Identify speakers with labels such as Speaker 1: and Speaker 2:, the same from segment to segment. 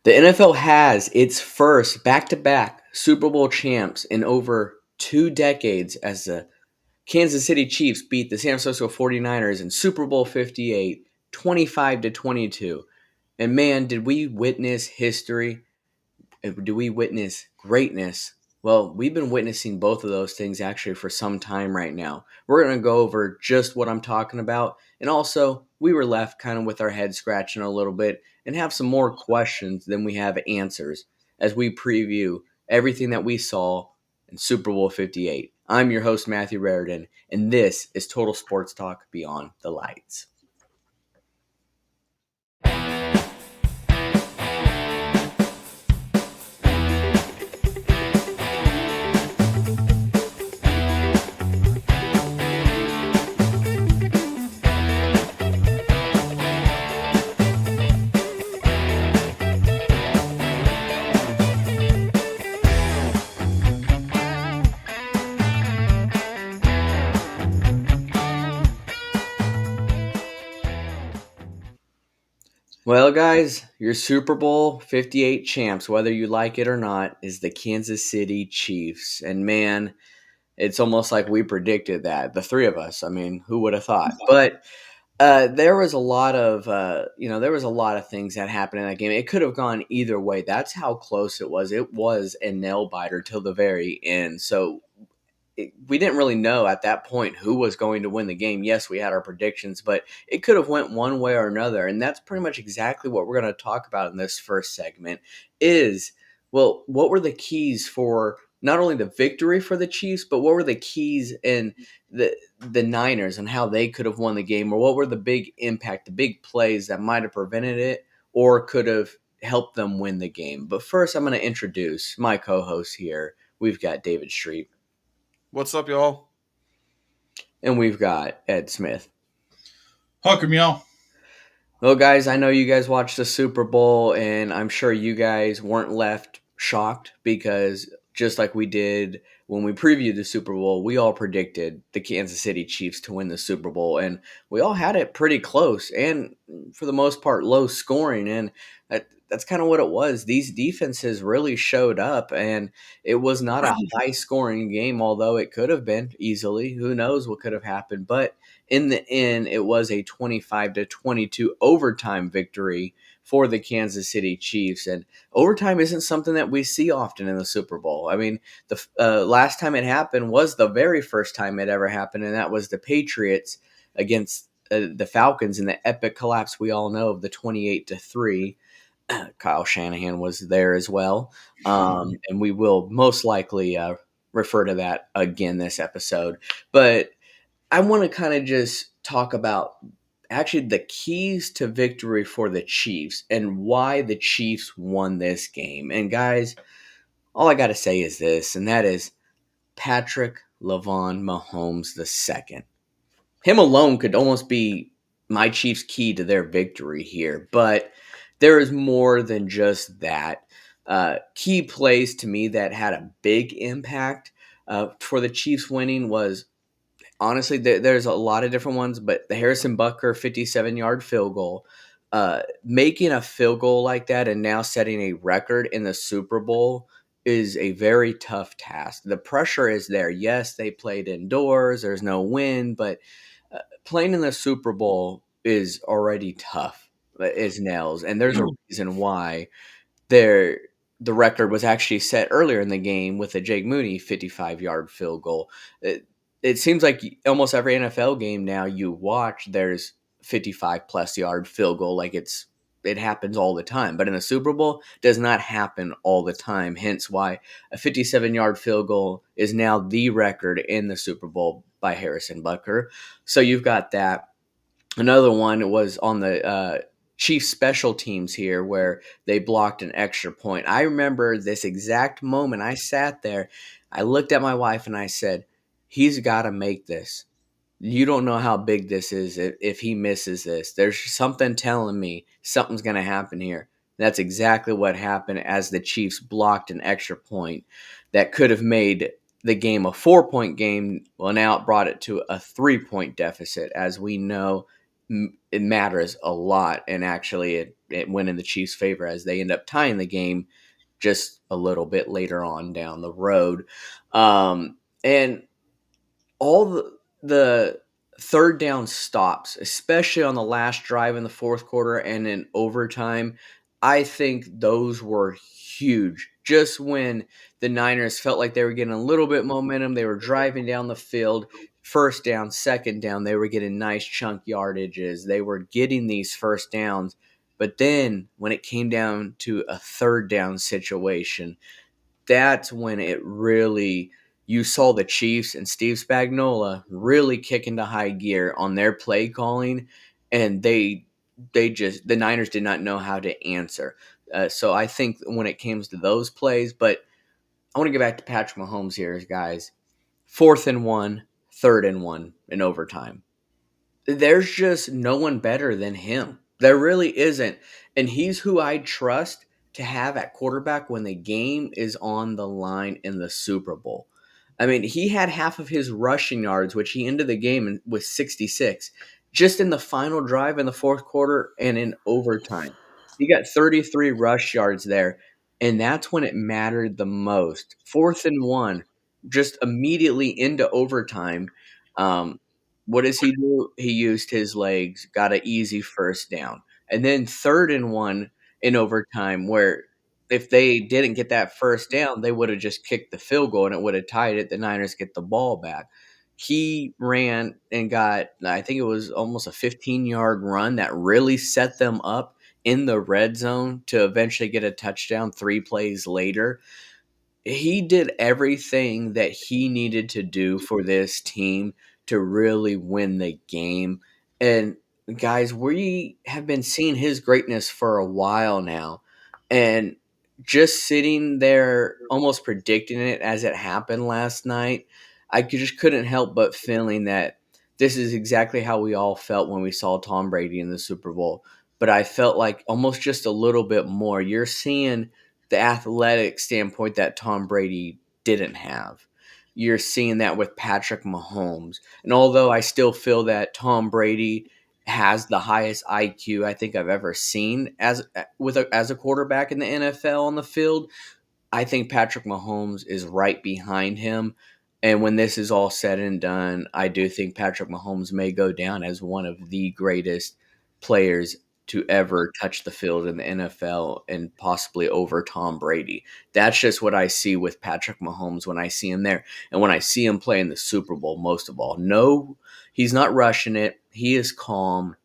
Speaker 1: The NFL has its first back-to-back Super Bowl champs in over 2 decades as the Kansas City Chiefs beat the San Francisco 49ers in Super Bowl 58, 25-22. And man, did we witness history? Do we witness greatness? Well, we've been witnessing both of those things actually for some time right now. We're going to go over just what I'm talking about. And also, we were left kind of with our head scratching a little bit and have some more questions than we have answers as we preview everything that we saw in Super Bowl 58. I'm your host, Matthew Raridan, and this is Total Sports Talk Beyond the Lights. Well, guys, your Super Bowl 58 champs, whether you like it or not, is the Kansas City Chiefs. And man, it's almost like we predicted that, the three of us. I mean, who would have thought? But there was a lot of, there was a lot of things that happened in that game. It could have gone either way. That's how close it was. It was a nail biter till the very end. So we didn't really know at that point who was going to win the game. Yes, we had our predictions, but it could have went one way or another. And that's pretty much exactly what we're going to talk about in this first segment is, well, what were the keys for not only the victory for the Chiefs, but what were the keys in the Niners and how they could have won the game, or what were the big impact, the big plays that might have prevented it or could have helped them win the game. But first, I'm going to introduce my co-host here. We've got David Streep.
Speaker 2: What's up, y'all?
Speaker 1: And we've got Ed Smith.
Speaker 3: Welcome, y'all.
Speaker 1: Well, guys, I know you guys watched the Super Bowl, and I'm sure you guys weren't left shocked because just like we did when we previewed the Super Bowl, we all predicted the Kansas City Chiefs to win the Super Bowl, and we all had it pretty close and for the most part low scoring, and that's kind of what it was. These defenses really showed up, and it was not a high scoring game, although it could have been easily. Who knows what could have happened, but in the end, it was a 25-22 overtime victory for the Kansas City Chiefs. And overtime isn't something that we see often in the Super Bowl. I mean, the last time it happened was the very first time it ever happened, and that was the Patriots against the Falcons in the epic collapse we all know of the 28-3. Kyle Shanahan was there as well. And we will most likely refer to that again this episode. But I want to kind of just talk about actually the keys to victory for the Chiefs and why the Chiefs won this game. And guys, all I got to say is this, and that is Patrick Mahomes II. Him alone could almost be my Chiefs' key to their victory here, but there is more than just that. Key plays to me that had a big impact for the Chiefs winning was honestly, there's a lot of different ones, but the Harrison Butker 57-yard field goal, making a field goal like that and now setting a record in the Super Bowl is a very tough task. The pressure is there. Yes, they played indoors. There's no wind, but playing in the Super Bowl is already tough as nails. And there's a reason why there the record was actually set earlier in the game with a Jake Moody 55-yard field goal. It seems like almost every NFL game now you watch, there's 55-plus yard field goal. Like it happens all the time. But in the Super Bowl, it does not happen all the time. Hence why a 57-yard field goal is now the record in the Super Bowl by Harrison Butker. So you've got that. Another one was on the Chiefs special teams here where they blocked an extra point. I remember this exact moment. I sat there. I looked at my wife and I said, he's got to make this. You don't know how big this is if he misses this. There's something telling me something's going to happen here. That's exactly what happened as the Chiefs blocked an extra point that could have made the game a 4-point game. Well, now it brought it to a 3-point deficit. As we know, it matters a lot. And actually, it went in the Chiefs' favor as they end up tying the game just a little bit later on down the road. And all the third down stops, especially on the last drive in the fourth quarter and in overtime, I think those were huge. Just when the Niners felt like they were getting a little bit momentum, they were driving down the field, first down, second down, they were getting nice chunk yardages. They were getting these first downs. But then when it came down to a third down situation, that's when it really you saw the Chiefs and Steve Spagnuolo really kick into high gear on their play calling, and they just the Niners did not know how to answer. So I think when it comes to those plays, but I want to get back to Patrick Mahomes here, guys. 4th and 1, 3rd and 1 in overtime. There's just no one better than him. There really isn't. And he's who I trust to have at quarterback when the game is on the line in the Super Bowl. I mean, he had half of his rushing yards, which he ended the game with 66, just in the final drive in the fourth quarter and in overtime. He got 33 rush yards there, and that's when it mattered the most. 4th and 1, just immediately into overtime. Um, what does he do? He used his legs, got an easy first down. And then 3rd and 1 in overtime, where if they didn't get that first down, they would have just kicked the field goal and it would have tied it. The Niners get the ball back. He ran and got, I think it was almost a 15-yard run that really set them up in the red zone to eventually get a touchdown 3 plays later. He did everything that he needed to do for this team to really win the game. And guys, we have been seeing his greatness for a while now. And just sitting there almost predicting it as it happened last night, just couldn't help but feeling that this is exactly how we all felt when we saw Tom Brady in the Super Bowl. But I felt like almost just a little bit more. You're seeing the athletic standpoint that Tom Brady didn't have. You're seeing that with Patrick Mahomes. And although I still feel that Tom Brady has the highest IQ I think I've ever seen as a quarterback in the NFL on the field, I think Patrick Mahomes is right behind him. And when this is all said and done, I do think Patrick Mahomes may go down as one of the greatest players to ever touch the field in the NFL and possibly over Tom Brady. That's just what I see with Patrick Mahomes when I see him there. And when I see him play in the Super Bowl, most of all, no, he's not rushing it. He is calm.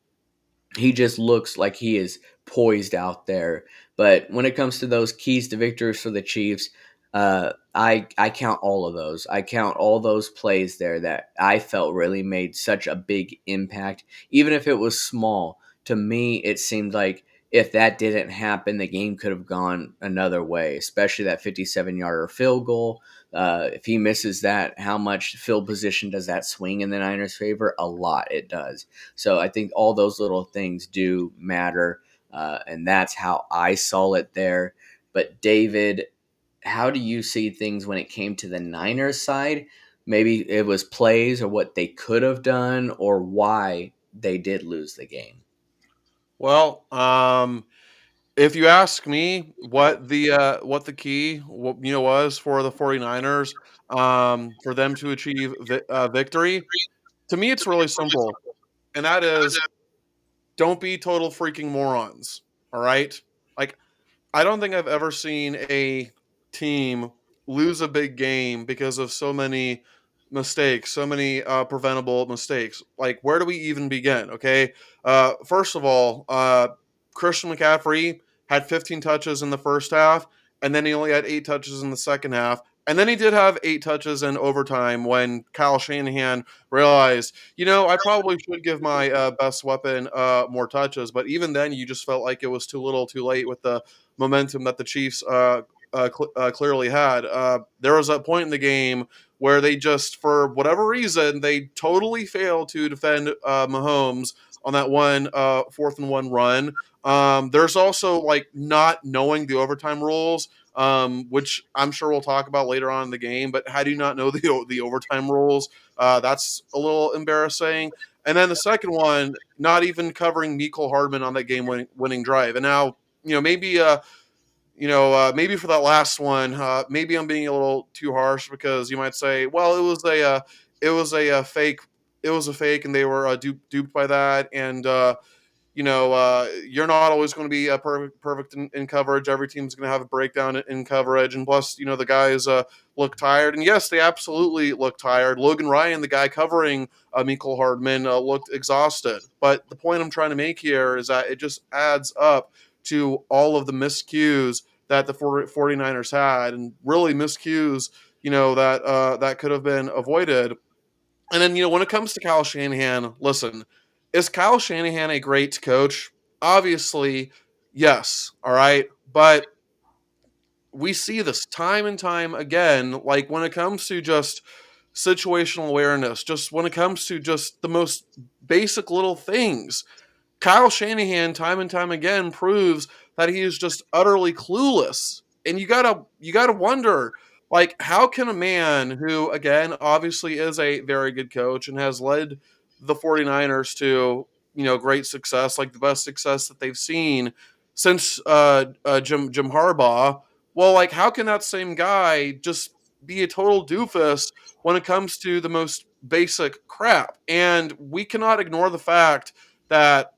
Speaker 1: He just looks like he is poised out there. But when it comes to those keys to victories for the Chiefs, I count all of those. I count all those plays there that I felt really made such a big impact, even if it was small. To me, it seemed like if that didn't happen, the game could have gone another way, especially that 57-yarder field goal. If he misses that, how much field position does that swing in the Niners' favor? A lot, it does. So I think all those little things do matter, and that's how I saw it there. But David, how do you see things when it came to the Niners side? Maybe it was plays or what they could have done or why they did lose the game.
Speaker 2: Well, if you ask me what the key was for the 49ers for them to achieve victory, to me it's really simple, and that is don't be total freaking morons. All right? Like I don't think I've ever seen a team lose a big game because of so many mistakes, so many preventable mistakes. Like, where do we even begin? Okay. First of all, Christian McCaffrey had 15 touches in the first half, and then he only had 8 touches in the second half. And then he did have 8 touches in overtime when Kyle Shanahan realized, I probably should give my best weapon more touches. But even then, you just felt like it was too little too late with the momentum that the Chiefs clearly had. There was a point in the game where they just, for whatever reason, they totally failed to defend Mahomes on that one 4th and 1 run. There's also like not knowing the overtime rules, which I'm sure we'll talk about later on in the game. But how do you not know the overtime rules? That's a little embarrassing. And then the second one, not even covering Mecole Hardman on that game winning drive. And now, maybe for that last one, maybe I'm being a little too harsh because you might say, well, it was a fake, and they were duped by that, and you're not always going to be perfect in coverage. Every team's going to have a breakdown in coverage, and plus, the guys look tired, and yes, they absolutely look tired. Logan Ryan, the guy covering Mecole Hardman, looked exhausted. But the point I'm trying to make here is that it just adds up to all of the miscues that the 49ers had, and really miscues, that could have been avoided. And then, when it comes to Kyle Shanahan, listen, is Kyle Shanahan a great coach? Obviously, yes. All right. But we see this time and time again, like when it comes to just situational awareness, just when it comes to just the most basic little things, Kyle Shanahan, time and time again, proves that he is just utterly clueless. And you gotta wonder, like, how can a man who, again, obviously is a very good coach and has led the 49ers to, great success, like the best success that they've seen since Jim Harbaugh. Well, like, how can that same guy just be a total doofus when it comes to the most basic crap? And we cannot ignore the fact that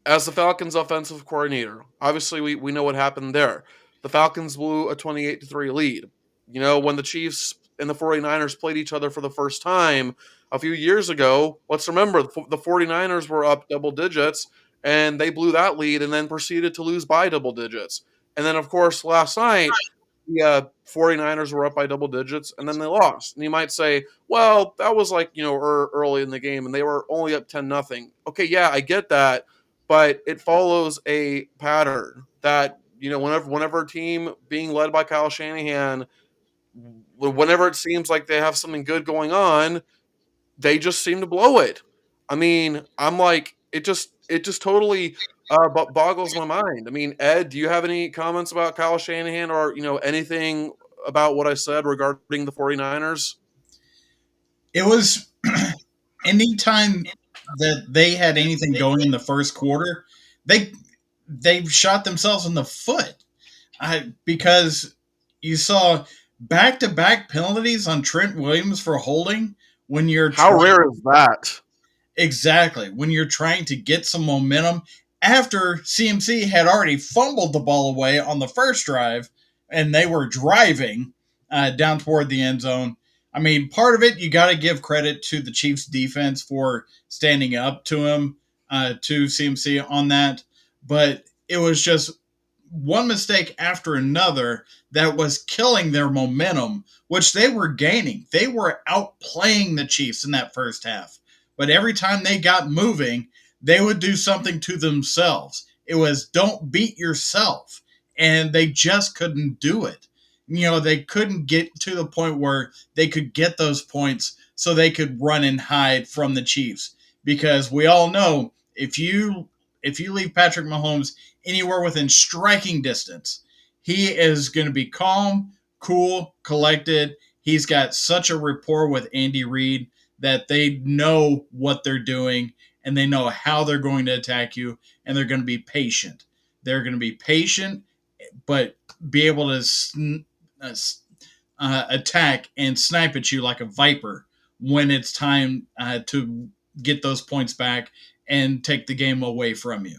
Speaker 2: as the Falcons offensive coordinator, obviously we know what happened there. The Falcons blew a 28-3 lead. When the Chiefs and the 49ers played each other for the first time a few years ago, let's remember the 49ers were up double digits and they blew that lead and then proceeded to lose by double digits. And then, of course, last night, the 49ers were up by double digits and then they lost. And you might say, well, that was like, early in the game and they were only up 10-0. Okay, yeah, I get that, but it follows a pattern that, whenever a team being led by Kyle Shanahan, whenever it seems like they have something good going on, they just seem to blow it. I mean, I'm like, it just totally boggles my mind. I mean, Ed, do you have any comments about Kyle Shanahan or anything about what I said regarding the 49ers?
Speaker 3: It was anytime that they had anything going in the first quarter, they they shot themselves in the foot. Because you saw back to back penalties on Trent Williams for holding when you're
Speaker 2: How
Speaker 3: trying.
Speaker 2: rare is that?
Speaker 3: Exactly. When you're trying to get some momentum after CMC had already fumbled the ball away on the first drive and they were driving down toward the end zone. I mean, part of it, you got to give credit to the Chiefs defense for standing up to him, to CMC on that. But it was just one mistake after another that was killing their momentum, which they were gaining. They were outplaying the Chiefs in that first half. But every time they got moving, they would do something to themselves. It was don't beat yourself. And they just couldn't do it. They couldn't get to the point where they could get those points so they could run and hide from the Chiefs. Because we all know if you leave Patrick Mahomes anywhere within striking distance, he is going to be calm, cool, collected. He's got such a rapport with Andy Reid that they know what they're doing and they know how they're going to attack you, and they're going to be patient. They're going to be patient, but be able to attack and snipe at you like a viper when it's time to get those points back and take the game away from you.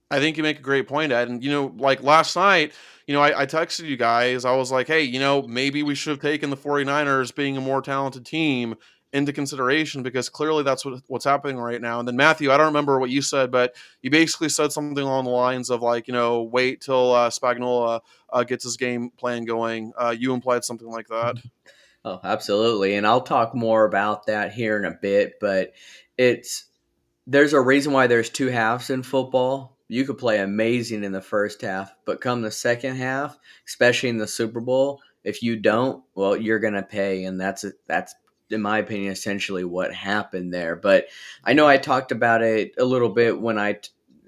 Speaker 2: I think you make a great point, Ed. And like last night, I texted you guys. I was like, hey, maybe we should have taken the 49ers being a more talented team into consideration because clearly that's what's happening right now. And then Matthew, I don't remember what you said, but you basically said something along the lines of like, wait till Spagnuolo gets his game plan going. You implied something like that.
Speaker 1: Oh, absolutely. And I'll talk more about that here in a bit, but it's there's a reason why there's two halves in football. You could play amazing in the first half, but come the second half, especially in the Super Bowl, if you don't, well, you're going to pay, and that's in my opinion essentially what happened there. But I know I talked about it a little bit when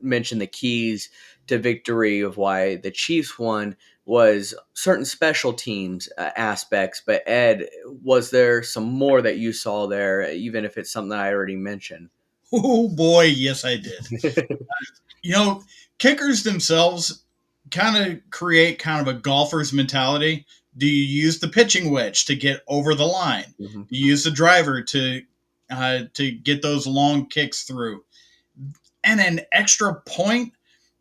Speaker 1: mentioned the keys to victory of why the Chiefs won was certain special teams aspects. But Ed, was there some more that you saw there, even if it's something that I already mentioned?
Speaker 3: Oh boy, yes, I did. You know, kickers themselves kind of create kind of a golfer's mentality. Do you use the pitching wedge to get over the line?
Speaker 1: Mhm.
Speaker 3: Do you use the driver to get those long kicks through? And an extra point,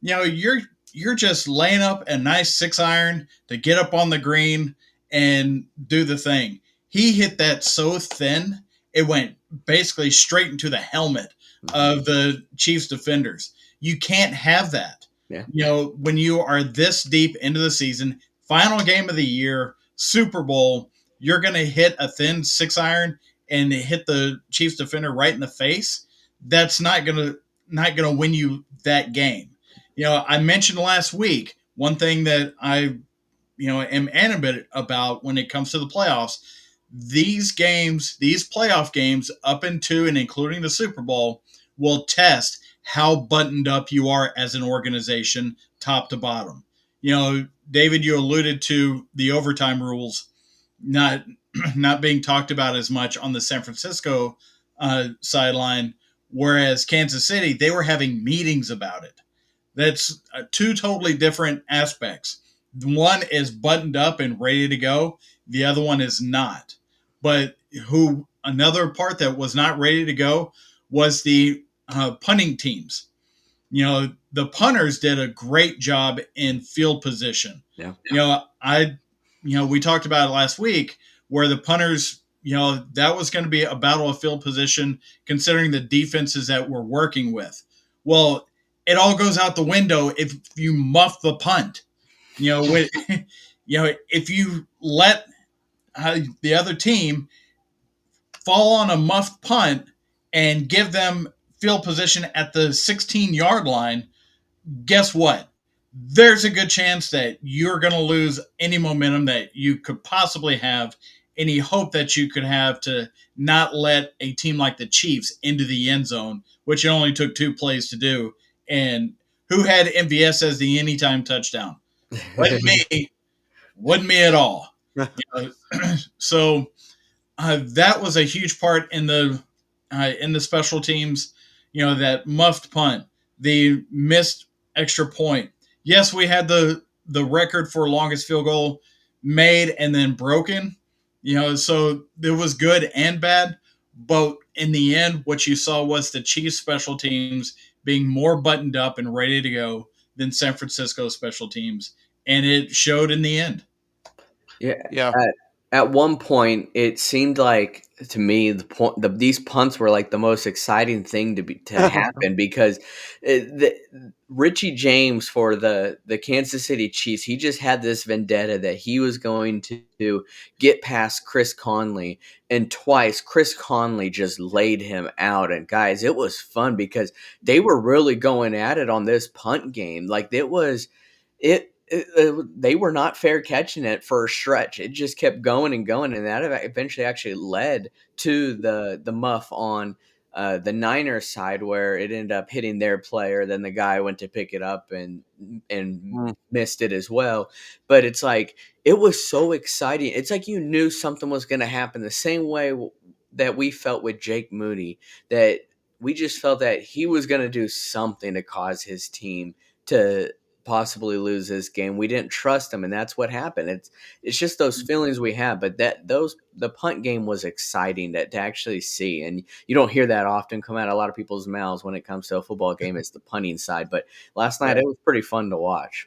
Speaker 3: you're just laying up a nice 6 iron to get up on the green and do the thing. He hit that so thin, it went basically straight into the helmet
Speaker 1: Mhm.
Speaker 3: of the Chiefs defenders. You can't have that.
Speaker 1: Yeah.
Speaker 3: When you are this deep into the season, final game of the year, Super Bowl, you're going to hit a thin 6 iron and hit the Chiefs defender right in the face. That's not going to win you that game. I mentioned last week one thing that I am animated about when it comes to the playoffs. These games, these playoff games, up into and including the Super Bowl, will test how buttoned up you are as an organization, top to bottom. David, you alluded to the overtime rules not not being talked about as much on the San Francisco sideline, whereas Kansas City, they were having meetings about it. That's two totally different aspects. One is buttoned up and ready to go. The other one is not. But who another part that was not ready to go was the punting teams. The punters did a great job in field position.
Speaker 1: Yeah.
Speaker 3: We talked about it last week where the punters, that was going to be a battle of field position considering the defenses that we're working with. Well, it all goes out the window if you muff the punt. If you let the other team fall on a muffed punt and give them field position at the 16-yard line, guess what? There's a good chance that you're going to lose any momentum that you could possibly have, any hope that you could have to not let a team like the Chiefs into the end zone, which it only took 2 plays to do. And who had MVS as the anytime touchdown? Wasn't me. Wasn't me at all. So that was a huge part in the special teams. That muffed punt, the missed extra point. Yes, we had the record for longest field goal made and then broken. So it was good and bad. But in the end, what you saw was the Chiefs special teams being more buttoned up and ready to go than San Francisco special teams, and it showed in the end.
Speaker 1: Yeah.
Speaker 2: Yeah.
Speaker 1: At one point, it seemed like to me these punts were like the most exciting thing to happen because Richie James for the Kansas City Chiefs, he just had this vendetta that he was going to get past Chris Conley, and twice Chris Conley just laid him out. And guys, it was fun because they were really going at it on this punt game. Like they were not fair catching it for a stretch. It just kept going and going, and that eventually actually led to the muff on the Niners side, where it ended up hitting their player. Then the guy went to pick it up and
Speaker 2: Mm.
Speaker 1: missed it as well. But it's like it was so exciting. It's like you knew something was going to happen. The same way that we felt with Jake Moody, that we just felt that he was going to do something to cause his team to possibly lose this game. We didn't trust him, and that's what happened. It's just those feelings we have. But the punt game was exciting to actually see, and you don't hear that often come out of a lot of people's mouths when it comes to a football game. It's the punting side. But last night
Speaker 2: Yeah.
Speaker 1: it was pretty fun to watch.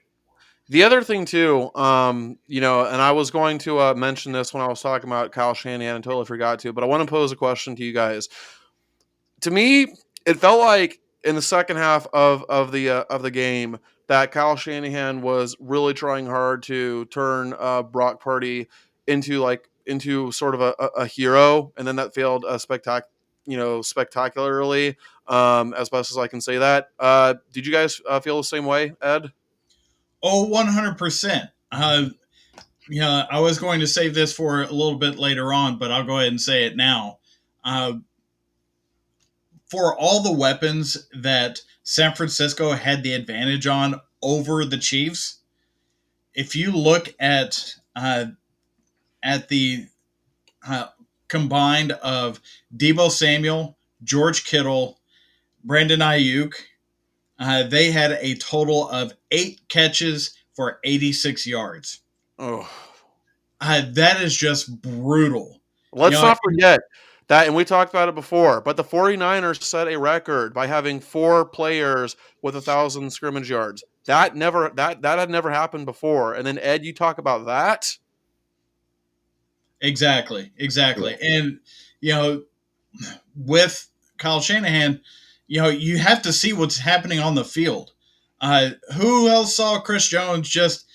Speaker 2: The other thing too, and I was going to mention this when I was talking about Kyle Shanahan, and totally forgot to, but I want to pose a question to you guys. To me, it felt like in the second half of the game that Kyle Shanahan was really trying hard to turn Brock Purdy into sort of a hero, and then that failed spectacularly, as best as I can say that. Did you guys feel the same way, Ed?
Speaker 3: Oh, 100%. I was going to save this for a little bit later on, but I'll go ahead and say it now. Uh, for all the weapons that San Francisco had the advantage on over the Chiefs, if you look at the uh, combined of Debo Samuel, George Kittle, Brandon Ayuk. They had a total of 8 catches for 86 yards.
Speaker 2: Oh,
Speaker 3: That is just brutal. You
Speaker 2: let's
Speaker 3: know,
Speaker 2: not forget that, and we talked about it before, but the 49ers set a record by having 4 players with 1,000 scrimmage yards. That had never happened before. And then Ed, you talk about that.
Speaker 3: exactly,
Speaker 1: Yeah.
Speaker 3: exactly. And, you know, with Kyle Shanahan, you have to see what's happening on the field. Who else saw Chris Jones just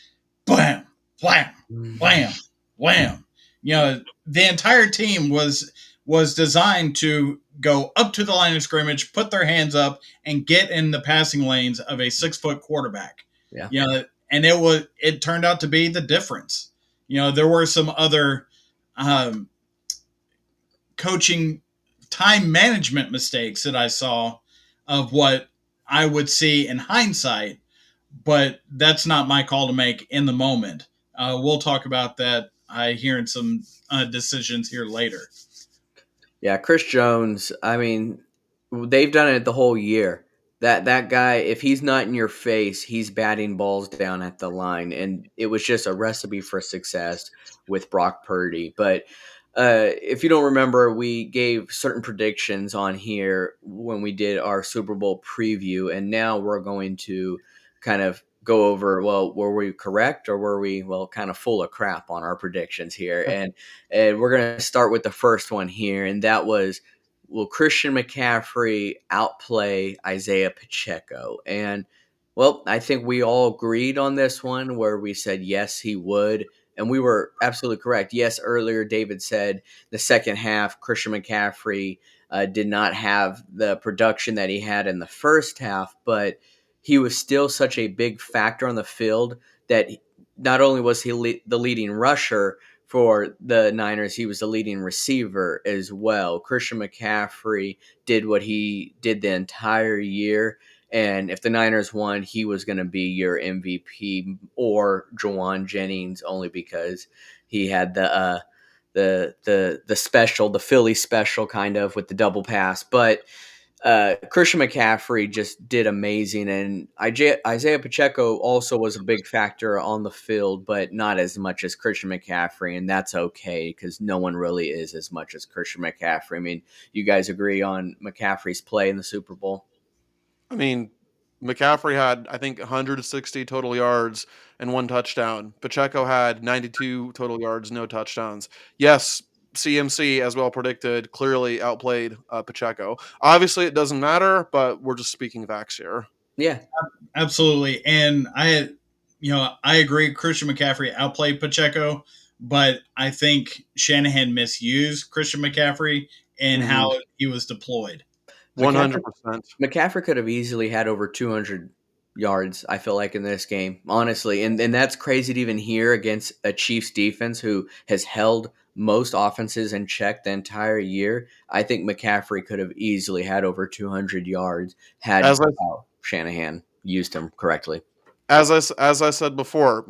Speaker 3: blam, blam, blam, blam? The entire team was designed to go up to the line of scrimmage, put their hands up, and get in the passing lanes of a 6 foot quarterback.
Speaker 1: Yeah.
Speaker 3: And it turned out to be the difference. There were some other um, coaching time management mistakes that I saw of what I would see in hindsight, but that's not my call to make in the moment. We'll talk about that here in some decisions here later.
Speaker 1: Yeah, Chris Jones, I mean, they've done it the whole year. That guy, if he's not in your face, he's batting balls down at the line, and it was just a recipe for success with Brock Purdy. But if you don't remember, we gave certain predictions on here when we did our Super Bowl preview, and now we're going to kind of go over, well, were we correct or were we, well, kind of full of crap on our predictions here? And we're going to start with the first one here, and that was, will Christian McCaffrey outplay Isaiah Pacheco? And, well, I think we all agreed on this one where we said yes, he would. And we were absolutely correct. Yes, earlier David said the second half, Christian McCaffrey did not have the production that he had in the first half, but he was still such a big factor on the field that not only was he the leading rusher for the Niners, he was the leading receiver as well. Christian McCaffrey did what he did the entire year. And if the Niners won, he was going to be your MVP or Jawan Jennings, only because he had the special, the Philly special, kind of with the double pass. But Christian McCaffrey just did amazing, and Isaiah Pacheco also was a big factor on the field, but not as much as Christian McCaffrey, and that's okay because no one really is as much as Christian McCaffrey. I mean, you guys agree on McCaffrey's play in the Super Bowl?
Speaker 2: I mean, McCaffrey had, I think, 160 total yards and 1 touchdown. Pacheco had 92 total yards, no touchdowns. Yes, CMC, as well predicted, clearly outplayed Pacheco. Obviously, it doesn't matter, but we're just speaking facts here.
Speaker 1: Yeah,
Speaker 3: Absolutely. And I agree. Christian McCaffrey outplayed Pacheco, but I think Shanahan misused Christian McCaffrey and
Speaker 2: Hmm.
Speaker 3: how he was deployed.
Speaker 2: 100%.
Speaker 1: McCaffrey could have easily had over 200 yards, I feel like, in this game, honestly. And that's crazy to even hear against a Chiefs defense who has held most offenses in check the entire year. I think McCaffrey could have easily had over 200 yards had
Speaker 2: As I
Speaker 1: Shanahan used him correctly.
Speaker 2: as I said before,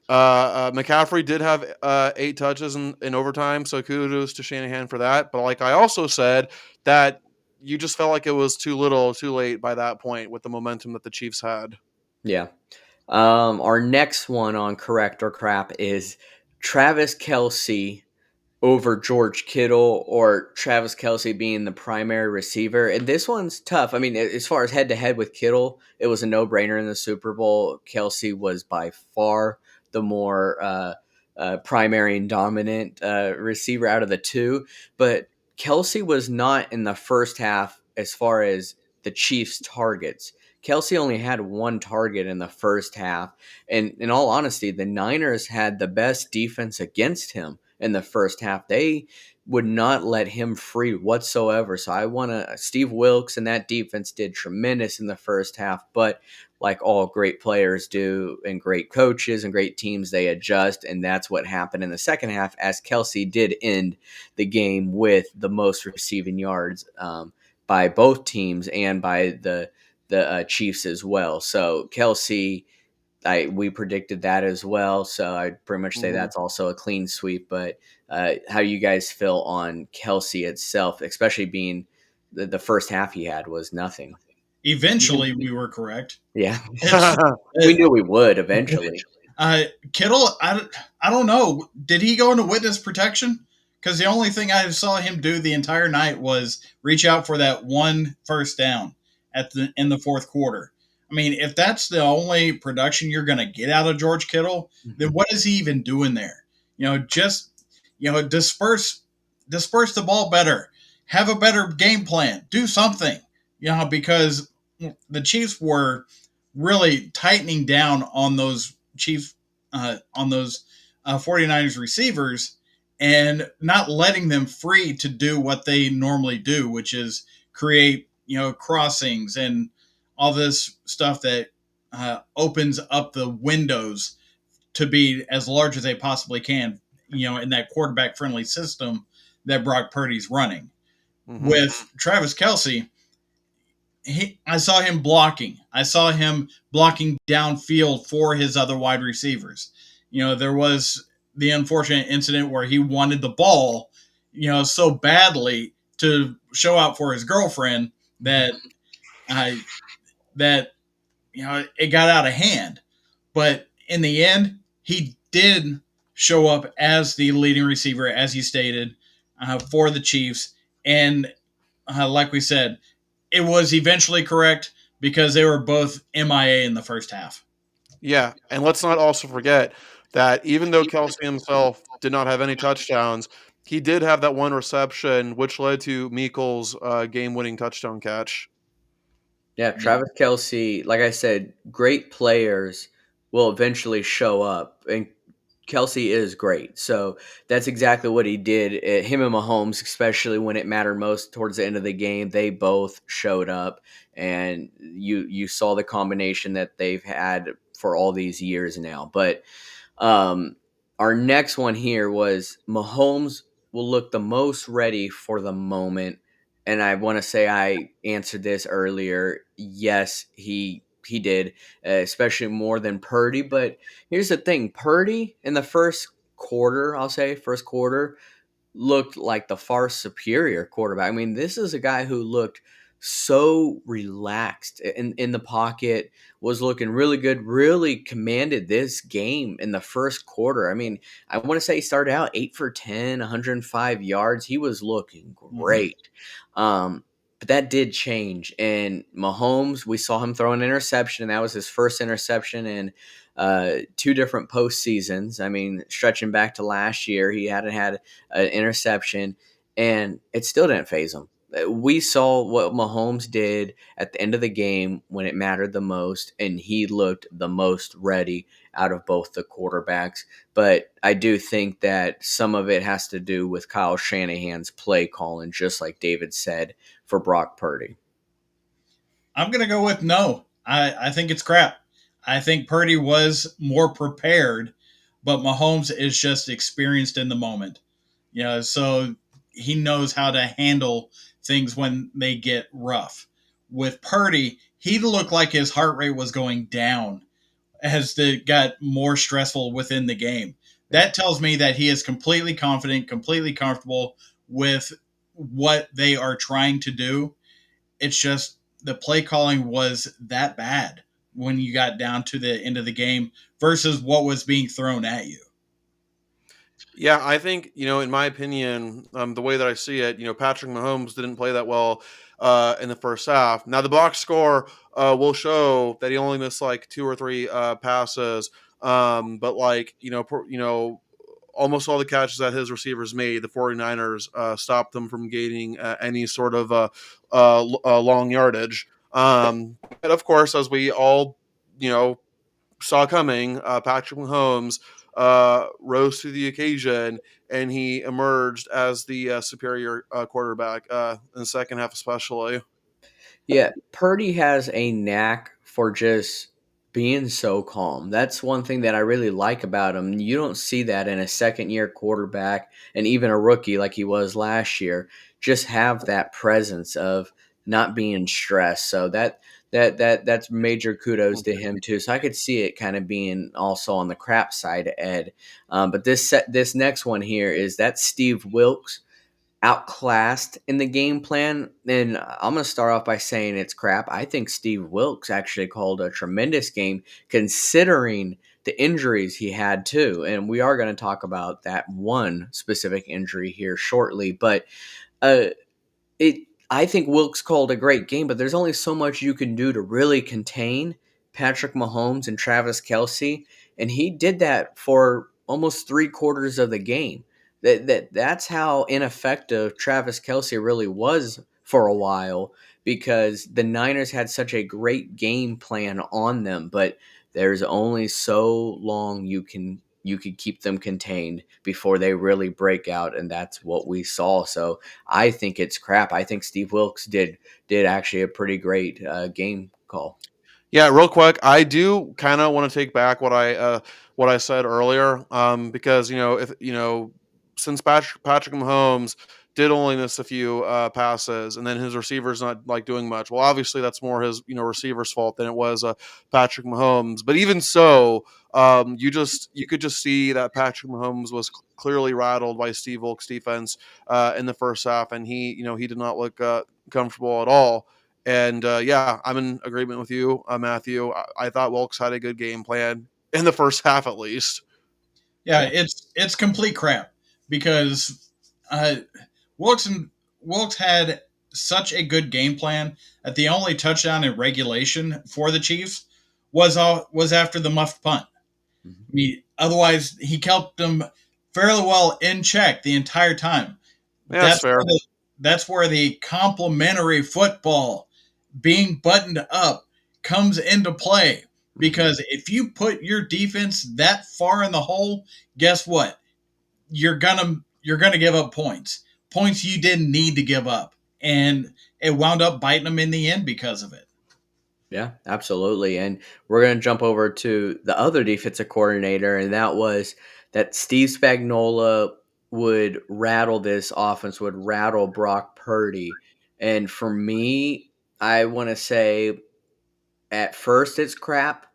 Speaker 2: McCaffrey did have 8 touches in overtime, so kudos to Shanahan for that. But like I also said, that you just felt like it was too little, too late by that point with the momentum that the Chiefs had.
Speaker 1: Yeah. Our next one on correct or crap is Travis Kelsey over George Kittle or Travis Kelsey being the primary receiver. And this one's tough. I mean, as far as head to head with Kittle, it was a no brainer in the Super Bowl. Kelsey was by far the more primary and dominant receiver out of the two. But Kelsey was not in the first half as far as the Chiefs' targets. Kelsey only had one target in the first half. And in all honesty, the Niners had the best defense against him in the first half. They would not let him free whatsoever. So I want to. Steve Wilkes and that defense did tremendous in the first half, but like all great players do and great coaches and great teams, they adjust. And that's what happened in the second half as Kelsey did end the game with the most receiving yards by both teams and by the Chiefs as well. So Kelsey, we predicted that as well, so I'd pretty much say
Speaker 2: Mhm.
Speaker 1: that's also a clean sweep. But how do you guys feel on Kelsey itself, especially being the first half he had was nothing.
Speaker 3: Eventually, we were correct.
Speaker 1: Yeah,
Speaker 3: It's
Speaker 1: we
Speaker 3: it,
Speaker 1: knew we would eventually.
Speaker 3: Kittle. I don't know. Did he go into witness protection? Because the only thing I saw him do the entire night was reach out for that one first down at the in the fourth quarter. I mean, if that's the only production you're going to get out of George Kittle, then what is he even doing there? Just disperse the ball better, have a better game plan, do something. Because the Chiefs were really tightening down on those Chiefs on those 49ers receivers and not letting them free to do what they normally do, which is create crossings and all this stuff that opens up the windows to be as large as they possibly can, in that quarterback friendly system that Brock Purdy's running.
Speaker 2: Hmm.
Speaker 3: With Travis Kelsey, I saw him blocking. I saw him blocking downfield for his other wide receivers. There was the unfortunate incident where he wanted the ball, so badly to show out for his girlfriend that I that it got out of hand. But in the end, he did show up as the leading receiver, as he stated, for the Chiefs. And like we said, it was eventually correct because they were both MIA in the first half.
Speaker 2: Yeah, and let's not also forget that even though Kelsey himself did not have any touchdowns, he did have that one reception, which led to Meekel's game-winning touchdown catch.
Speaker 1: Yeah,
Speaker 3: Yeah.
Speaker 1: Travis Kelsey, like I said, great players will eventually show up, and Kelsey is great. So that's exactly what he did. Him and Mahomes, especially when it mattered most towards the end of the game, they both showed up, and you saw the combination that they've had for all these years now. But um, our next one here was Mahomes will look the most ready for the moment, and I want to say I answered this earlier. Yes, he did, especially more than Purdy. But here's the thing: Purdy in the first quarter, I'll say first quarter, looked like the far superior quarterback. I mean, this is a guy who looked so relaxed in the pocket, was looking really good, really commanded this game in the first quarter. I mean, I want to say he started out 8 for 10, 105 yards. He was looking
Speaker 3: Mhm.
Speaker 1: great. But that did change. And Mahomes, we saw him throw an interception, and that was his first interception in two different postseasons. I mean, stretching back to last year, he hadn't had an interception, and it still didn't phase him. We saw what Mahomes did at the end of the game when it mattered the most, and he looked the most ready out of both the quarterbacks. But I do think that some of it has to do with Kyle Shanahan's play calling, just like David said for Brock Purdy.
Speaker 3: I'm going to go with no. I think it's crap. I think Purdy was more prepared, but Mahomes is just experienced in the moment. So he knows how to handle things when they get rough. With Purdy, he looked like his heart rate was going down as it got more stressful within the game.
Speaker 1: Yeah.
Speaker 3: That tells me that he is completely confident, completely comfortable with what they are trying to do. It's just the play calling was that bad when you got down to the end of the game versus what was being thrown at you.
Speaker 2: Yeah, I think, in my opinion, the way that I see it, Patrick Mahomes didn't play that well in the first half. Now, the box score will show that he only missed like two or three passes, but like, almost all the catches that his receivers made, the 49ers stopped them from gaining any sort of long yardage. But of course, as we all, you know, saw coming, Patrick Mahomes rose to the occasion and he emerged as the superior quarterback in the second half, especially.
Speaker 1: Yeah, Purdy has a knack for just being so calm. That's one thing that I really like about him. You don't see that in a second year quarterback and even a rookie like he was last year. Just have that presence of not being stressed. So that's major kudos to him too. So I could see it kind of being also on the crap side of Ed. But this next one here is that Steve Wilkes. outclassed in the game plan. And I'm going to start off by saying it's crap. I think Steve Wilkes actually called a tremendous game considering the injuries he had too. And we are going to talk about that one specific injury here shortly. But uh, it I think Wilkes called a great game, but there's only so much you can do to really contain Patrick Mahomes and Travis Kelsey, and he did that for almost 3 quarters of the game. That's how ineffective Travis Kelsey really was for a while because the Niners had such a great game plan on them, but there's only so long you could keep them contained before they really break out, and that's what we saw. So I think it's crap. I think Steve Wilkes did actually a pretty great game call.
Speaker 2: Yeah, real quick, I do kind of want to take back what I said earlier, because if since Patrick Mahomes did only miss a few passes, and then his receivers not like doing much. Well, obviously that's more his receivers' fault than it was Patrick Mahomes. But even so, you could just see that Patrick Mahomes was clearly rattled by Steve Wilkes' defense in the first half, and he did not look comfortable at all. And yeah, I'm in agreement with you, Matthew. I thought Wilkes had a good game plan in the first half, at least.
Speaker 3: Yeah,
Speaker 1: Yeah.
Speaker 3: it's complete crap because uh, Wilkes and Wilkes had such a good game plan that the only touchdown in regulation for the Chiefs was after the muffed punt.
Speaker 1: Mhm.
Speaker 3: Otherwise, he kept them fairly well in check the entire time.
Speaker 2: Yeah, that's fair.
Speaker 3: That's where the complementary football being buttoned up comes into play.
Speaker 1: Mhm.
Speaker 3: Because if you put your defense that far in the hole, guess what? You're gonna give up points you didn't need to give up, and it wound up biting them in the end because of it.
Speaker 1: Yeah, absolutely. And we're going to jump over to the other defensive coordinator, and that was that Steve Spagnuolo would rattle this offense, would rattle Brock Purdy. And for me, I want to say at first it's crap,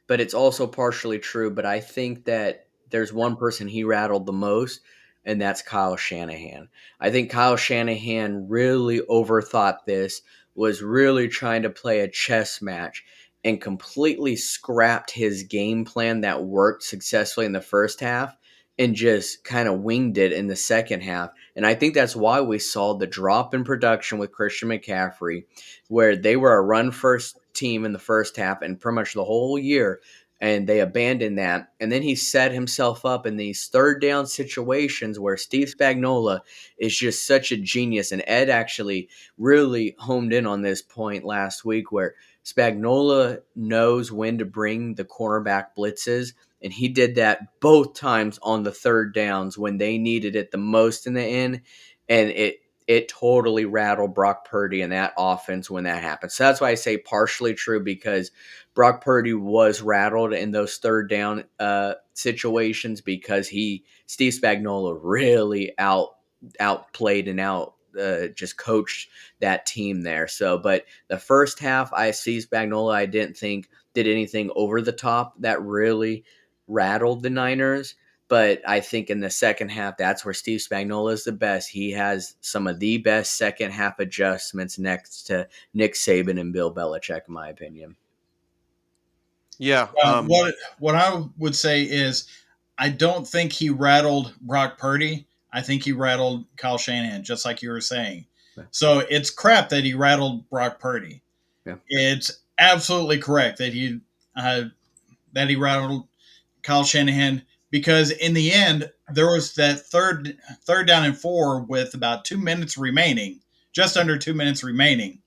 Speaker 1: but it's also partially true. But I think that there's one person he rattled the most, and that's Kyle Shanahan. I think Kyle Shanahan really overthought this, was really trying to play a chess match, and completely scrapped his game plan that worked successfully in the first half and just kind of winged it in the second half. And I think that's why we saw the drop in production with Christian McCaffrey, where they were a run first team in the first half and pretty much the whole year, and they abandoned that. And then he set himself up in these third down situations where Steve Spagnuolo is just such a genius. And Ed actually really honed in on this point last week, where Spagnuolo knows when to bring the cornerback blitzes, and he did that both times on the third downs when they needed it the most in the end. And it totally rattled Brock Purdy in that offense when that happened. So that's why I say partially true, because Brock Purdy was rattled in those third down situations because Steve Spagnuolo really outplayed and out just coached that team there. So, but the first half, I see Spagnuolo, I didn't think did anything over the top that really rattled the Niners. But I think in the second half, that's where Steve Spagnuolo is the best. He has some of the best second half adjustments next to Nick Saban and Bill Belichick, in my opinion.
Speaker 2: Yeah.
Speaker 3: What I would say is, I don't think he rattled Brock Purdy. I think he rattled Kyle Shanahan, just like you were saying.
Speaker 1: Yeah.
Speaker 3: So it's crap that he rattled Brock Purdy.
Speaker 1: Yeah.
Speaker 3: It's absolutely correct uh, that he rattled Kyle Shanahan, because in the end there was that third down and 4 with about 2 minutes remaining, just under 2 minutes remaining,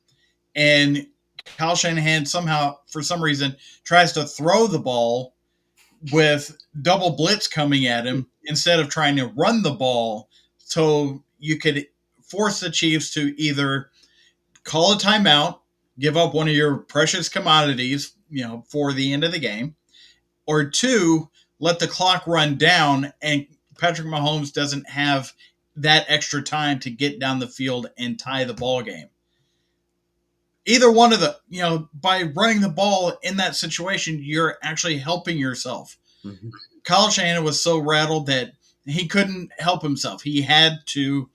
Speaker 3: and Kyle Shanahan somehow, for some reason, tries to throw the ball with double blitz coming at him instead of trying to run the ball, so you could force the Chiefs to either call a timeout, give up one of your precious commodities, for the end of the game, or two, let the clock run down and Patrick Mahomes doesn't have that extra time to get down the field and tie the ball game. Either one of by running the ball in that situation, you're actually helping yourself.
Speaker 1: Mhm.
Speaker 3: Kyle Shanahan was so rattled that he couldn't help himself. He had to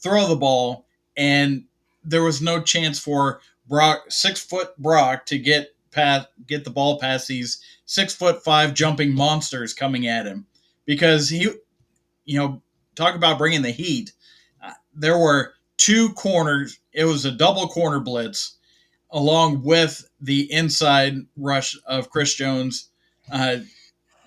Speaker 3: throw the ball, and there was no chance for Brock, 6 foot Brock, to get the ball past these 6'5" jumping monsters coming at him, because you know, talk about bringing the heat. There were two corners. It was a double corner blitz along with the inside rush of Chris Jones, uh,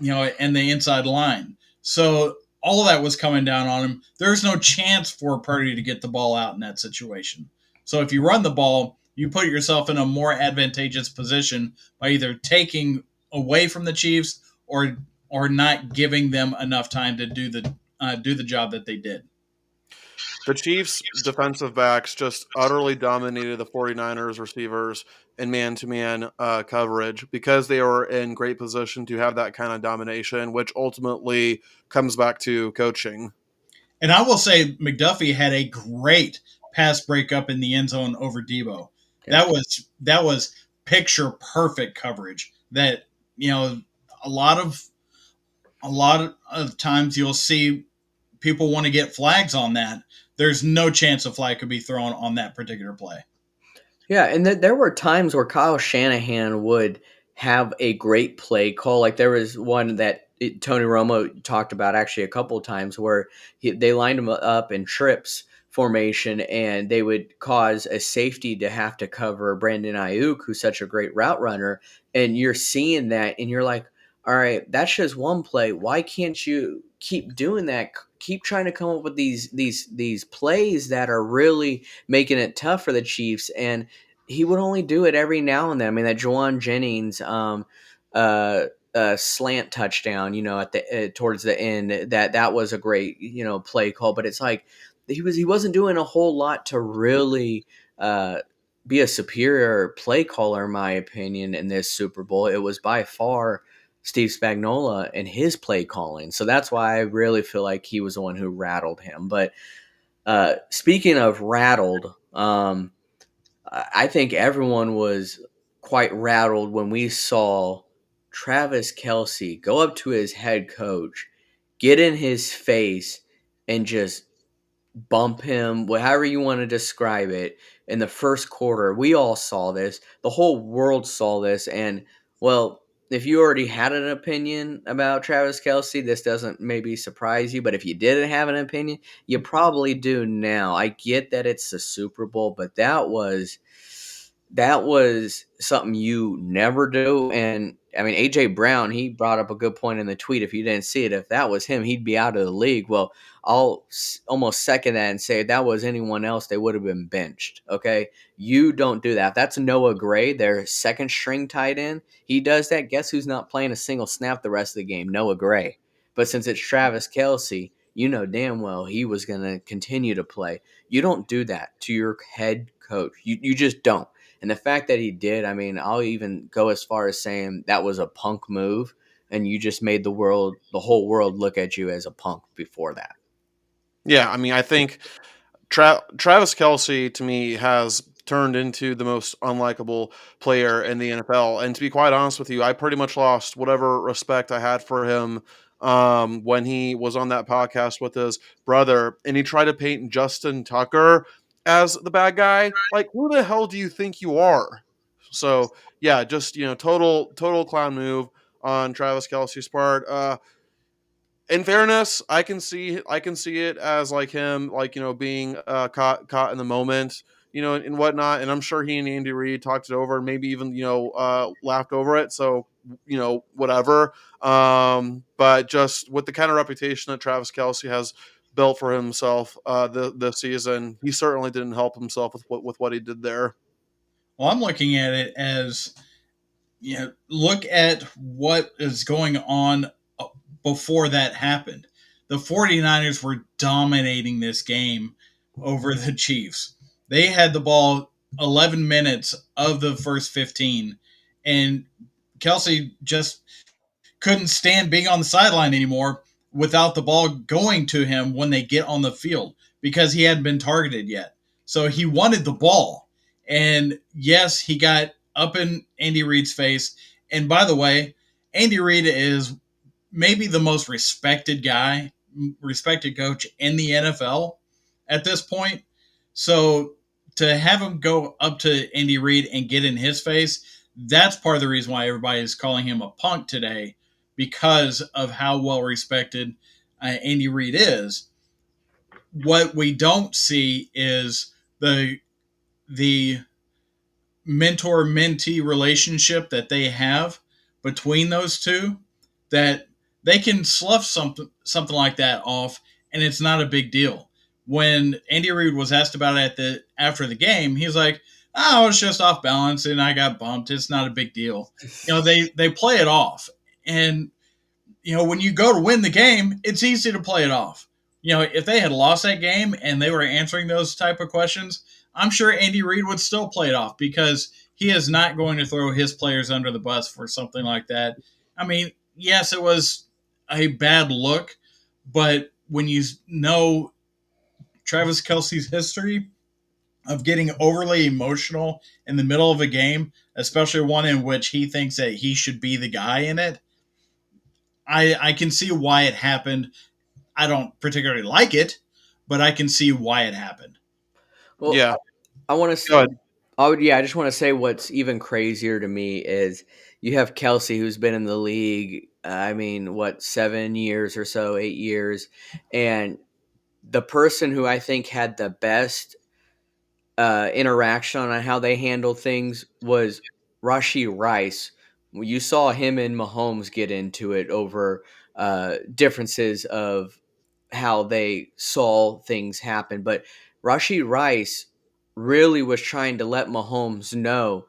Speaker 3: and the inside line. So all of that was coming down on him. There's no chance for Purdy to get the ball out in that situation. So if you run the ball, you put yourself in a more advantageous position by either taking away from the Chiefs or not giving them enough time to do the job that they did.
Speaker 2: The Chiefs defensive backs just utterly dominated the 49ers receivers in man-to-man coverage because they were in great position to have that kind of domination, which ultimately comes back to coaching.
Speaker 3: And I will say McDuffie had a great pass breakup in the end zone over Debo.
Speaker 1: Yeah.
Speaker 3: That was picture perfect coverage. That a lot of times you'll see people want to get flags on that. There's no chance a flag could be thrown on that particular play.
Speaker 1: Yeah, and there were times where Kyle Shanahan would have a great play call. Like there was one that Tony Romo talked about actually a couple of times where they lined him up in trips formation, and they would cause a safety to have to cover Brandon Ayuk, who's such a great route runner. And you're seeing that, and you're like, all right, that's just one play. Why can't you keep doing that? Keep trying to come up with these plays that are really making it tough for the Chiefs. And he would only do it every now and then. I mean, that Juwan Jennings slant touchdown, at the towards the end, that was a great play call. But it's like he wasn't doing a whole lot to really be a superior play caller, in my opinion, in this Super Bowl. It was by far Steve Spagnuolo and his play calling. So that's why I really feel like he was the one who rattled him. But speaking of rattled, I think everyone was quite rattled when we saw Travis Kelsey go up to his head coach, get in his face, and just bump him, however you want to describe it, in the first quarter. We all saw this. The whole world saw this. And, well, if you already had an opinion about Travis Kelsey, this doesn't maybe surprise you. But if you didn't have an opinion, you probably do now. I get that it's the Super Bowl, but that was something you never do. And I mean, AJ Brown, he brought up a good point in the tweet. If you didn't see it, if that was him, he'd be out of the league. Well, I'll almost second that and say if that was anyone else, they would have been benched. Okay. You don't do that. If that's Noah Gray, their second string tight end. He does that. Guess who's not playing a single snap the rest of the game? Noah Gray. But since it's Travis Kelsey, you know damn well he was going to continue to play. You don't do that to your head coach. You just don't. And the fact that he did, I mean, I'll even go as far as saying that was a punk move, and you just made the whole world look at you as a punk before that.
Speaker 2: Yeah, I mean, I think Travis Kelsey to me has turned into the most unlikable player in the NFL. And to be quite honest with you, I pretty much lost whatever respect I had for him when he was on that podcast with his brother and he tried to paint Justin Tucker as the bad guy. Like, who the hell do you think you are? So yeah, just total clown move on Travis Kelsey's part. In fairness, I can see it as like him, like being caught in the moment, and whatnot. And I'm sure he and Andy Reid talked it over, and maybe even laughed over it. So whatever. But just with the kind of reputation that Travis Kelsey has built for himself this season, he certainly didn't help himself with what he did there.
Speaker 3: Well, I'm looking at it as, look at what is going on before that happened. The 49ers were dominating this game over the Chiefs. They had the ball 11 minutes of the first 15, and Kelsey just couldn't stand being on the sideline anymore without the ball going to him when they get on the field because he hadn't been targeted yet. So he wanted the ball. And yes, he got up in Andy Reid's face. And by the way, Andy Reid is maybe the most respected coach in the NFL. at this point. So to have him go up to Andy Reid and get in his face, that's part of the reason why everybody is calling him a punk today, because of how well respected Andy Reid is. What we don't see is the mentor mentee relationship that they have between those two, that they can slough something like that off and it's not a big deal. When Andy Reid was asked about it after the game, he was like, "Oh, I was just off balance and I got bumped. It's not a big deal." They play it off. And when you go to win the game, it's easy to play it off. If they had lost that game and they were answering those type of questions, I'm sure Andy Reid would still play it off, because he is not going to throw his players under the bus for something like that. I mean, yes, it was a bad look, but when you know Travis Kelsey's history of getting overly emotional in the middle of a game, especially one in which he thinks that he should be the guy in it, I can see why it happened. I don't particularly like it, but I can see why it happened.
Speaker 1: Well,
Speaker 2: Yeah.
Speaker 1: I want to.
Speaker 2: Go ahead.
Speaker 1: I just want to say what's even crazier to me is you have Kelsey, who's been in the league. I mean, what, 7 years or so, 8 years, and the person who I think had the best interaction on how they handled things was Rashee Rice. You saw him and Mahomes get into it over differences of how they saw things happen, but Rashee Rice really was trying to let Mahomes know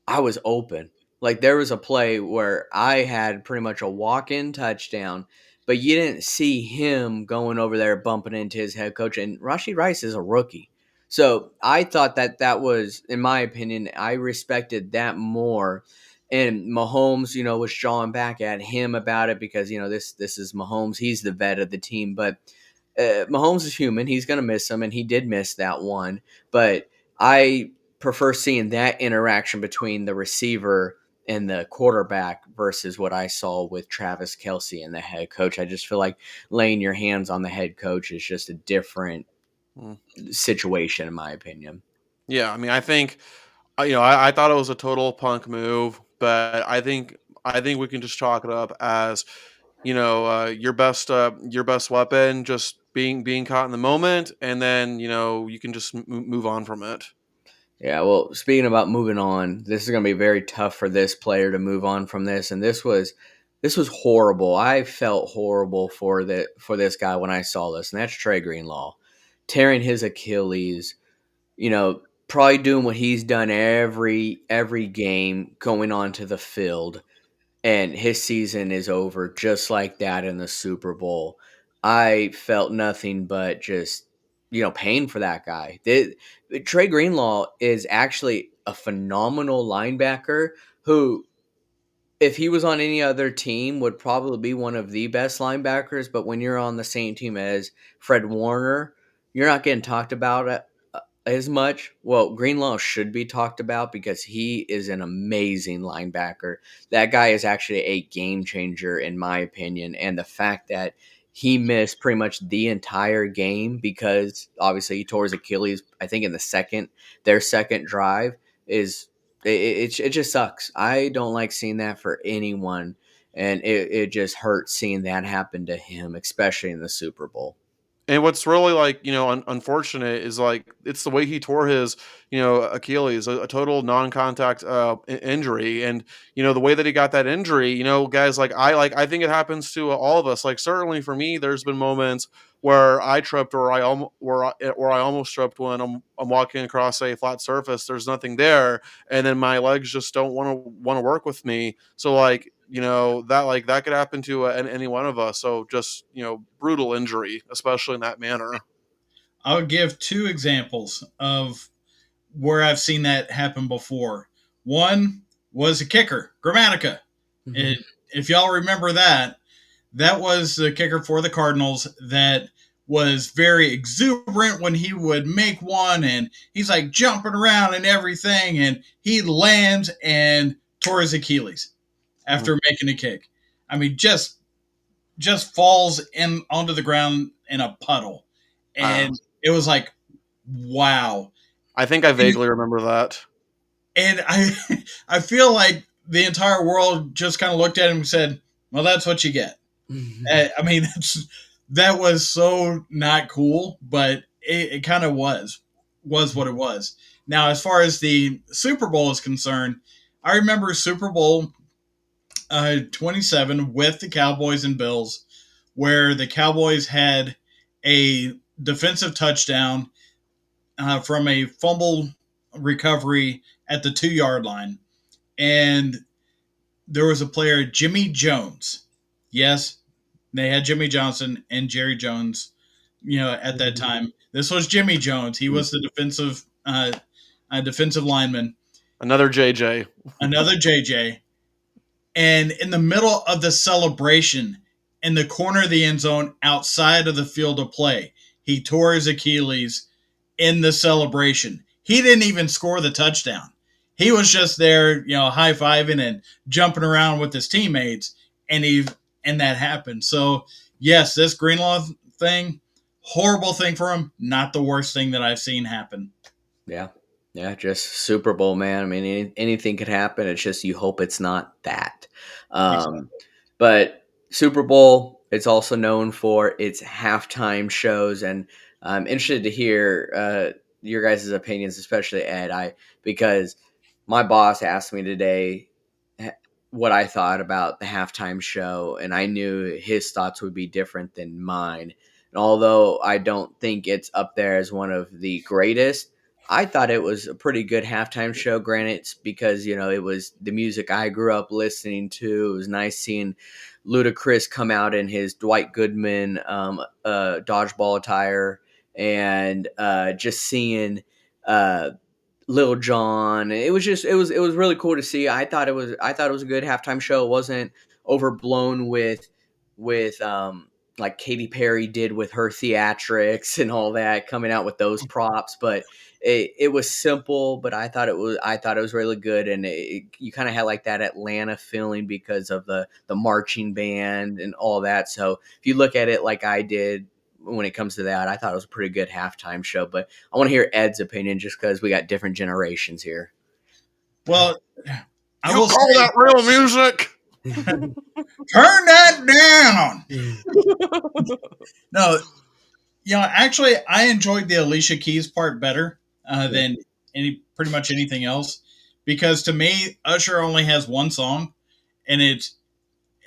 Speaker 1: I was open. Like, there was a play where I had pretty much a walk-in touchdown, but you didn't see him going over there bumping into his head coach. And Rashee Rice is a rookie, so I thought that was, in my opinion, I respected that more. And Mahomes, was jawing back at him about it because this is Mahomes. He's the vet of the team, but Mahomes is human. He's going to miss him, and he did miss that one. But I prefer seeing that interaction between the receiver and the quarterback versus what I saw with Travis Kelsey and the head coach. I just feel like laying your hands on the head coach is just a different
Speaker 2: Mm.
Speaker 1: situation, in my opinion.
Speaker 2: Yeah, I mean, I think I thought it was a total punk move, but I think we can just chalk it up as your best weapon just being caught in the moment, and then you can just move on from it.
Speaker 1: Yeah, well, speaking about moving on, this is going to be very tough for this player to move on from this, and this was horrible. I felt horrible for this guy when I saw this, and that's Trey Greenlaw tearing his Achilles. Probably doing what he's done every game, going onto the field, and his season is over just like that in the Super Bowl. I felt nothing but just pain for that guy. Trey Greenlaw is actually a phenomenal linebacker who, if he was on any other team, would probably be one of the best linebackers. But when you're on the same team as Fred Warner, you're not getting talked about as much. Well, Greenlaw should be talked about because he is an amazing linebacker. That guy is actually a game changer, in my opinion. And the fact that he missed pretty much the entire game because obviously he tore his Achilles, I think in their second drive, is it just sucks. I don't like seeing that for anyone. And it just hurts seeing that happen to him, especially in the Super Bowl.
Speaker 2: And what's really like, unfortunate is like it's the way he tore his, Achilles, a total non-contact injury, and the way that he got that injury. Guys, I think it happens to all of us. Like certainly for me, there's been moments where I tripped or I almost tripped when I'm walking across a flat surface. There's nothing there, and then my legs just don't want to work with me. So that could happen to any one of us. So just brutal injury, especially in that manner.
Speaker 3: I'll give two examples of where I've seen that happen before. One was a kicker, Grammatica.
Speaker 1: Mhm.
Speaker 3: It, if y'all remember that, that was the kicker for the Cardinals that was very exuberant when he would make one, and he's like jumping around and everything, and he lands and tore his Achilles
Speaker 2: Mm.
Speaker 3: after making a kick. I mean, just falls in onto the ground in a puddle,
Speaker 2: Uh,
Speaker 3: and it was like, wow.
Speaker 2: I think I
Speaker 3: And,
Speaker 2: vaguely remember that.
Speaker 3: and I feel like the entire world just kind of looked at him and said, well, that's what you get. I mean, that was so not cool, but it kind of was what it was. Now, as far as the Super Bowl is concerned, I remember Super Bowl 27 with the Cowboys and Bills, where the Cowboys had a defensive touchdown from a fumble recovery at the 2 yard line. And there was a player, Jimmy Jones. Yes, they had Jimmy Johnson and Jerry Jones, at that time. This was Jimmy Jones. He was the defensive lineman.
Speaker 2: Another JJ.
Speaker 3: Another JJ. And in the middle of the celebration, in the corner of the end zone outside of the field of play, he tore his Achilles in the celebration. He didn't even score the touchdown. He was just there, high fiving and jumping around with his teammates, and that happened. So yes, this Greenlaw thing, horrible thing for him. Not the worst thing that I've seen happen.
Speaker 1: Yeah. Yeah, just Super Bowl, man. I mean, anything could happen. It's just you hope it's not that. Um,
Speaker 3: Exactly.
Speaker 1: but Super Bowl, it's also known for its halftime shows, and I'm interested to hear your guys' opinions, especially Ed. Because my boss asked me today what I thought about the halftime show, and I knew his thoughts would be different than mine. And although I don't think it's up there as one of the greatest, I thought it was a pretty good halftime show. Granted, it's because it was the music I grew up listening to. It was nice seeing Ludacris come out in his Dwight Goodman dodgeball attire, and just seeing Lil Jon. It was really cool to see. I thought it was a good halftime show. It wasn't overblown with like Katy Perry did with her theatrics and all that, coming out with those props, but it was simple, but I thought it was really good, and you kind of had like that Atlanta feeling because of the marching band and all that. So if you look at it like I did when it comes to that, I thought it was a pretty good halftime show. But I want to hear Ed's opinion just because we got different generations here.
Speaker 3: Well, I
Speaker 2: You
Speaker 3: will
Speaker 2: call
Speaker 3: say,
Speaker 2: that real music?
Speaker 3: turn that down. No, actually, I enjoyed the Alicia Keys part better than pretty much anything else, because to me, Usher only has one song, and it's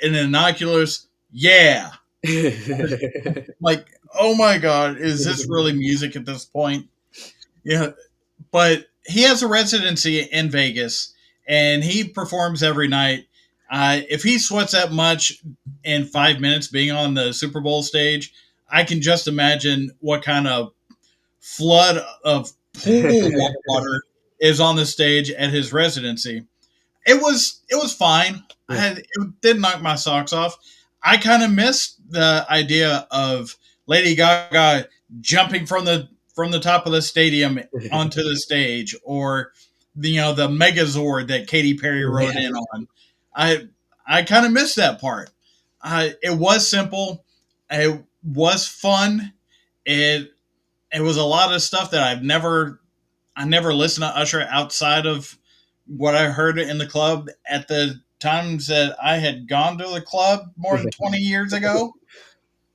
Speaker 3: an innocuous "yeah." Like, oh my god, is this really music at this point? Yeah, but he has a residency in Vegas, and he performs every night. If he sweats that much in 5 minutes being on the Super Bowl stage, I can just imagine what kind of flood of pool water is on the stage at his residency. It was fine.
Speaker 1: Yeah.
Speaker 3: It did knock my socks off. I kind of missed the idea of Lady Gaga jumping from the top of the stadium onto the stage, or the Megazord that Katy Perry rode in on. I I kind of missed that part. It was simple. It was fun. It it was a lot of stuff that I never listened to Usher outside of what I heard in the club at the times that I had gone to the club more than 20 years ago.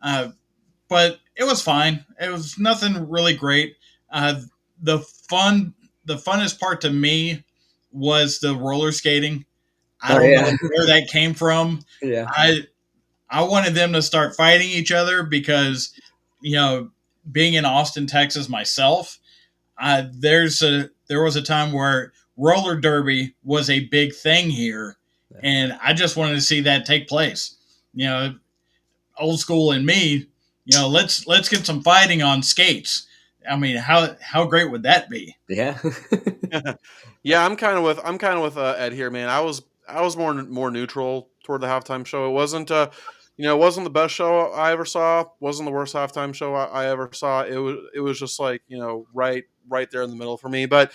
Speaker 3: Uh, but it was fine. It was nothing really great. The fun, the funnest part to me was the roller skating. I
Speaker 1: Oh
Speaker 3: don't know
Speaker 1: yeah,
Speaker 3: where that came from.
Speaker 1: yeah.
Speaker 3: I wanted them to start fighting each other because, you know, being in Austin, Texas myself, there was a time where roller derby was a big thing here, and I just wanted to see that take place. You know, old school in me, let's get some fighting on skates. I mean, how great would that be?
Speaker 1: Yeah.
Speaker 2: Yeah, I'm kind of with Ed here, man. I was more neutral toward the halftime show. It wasn't the best show I ever saw. Wasn't the worst halftime show I ever saw. It was just like right there in the middle for me. But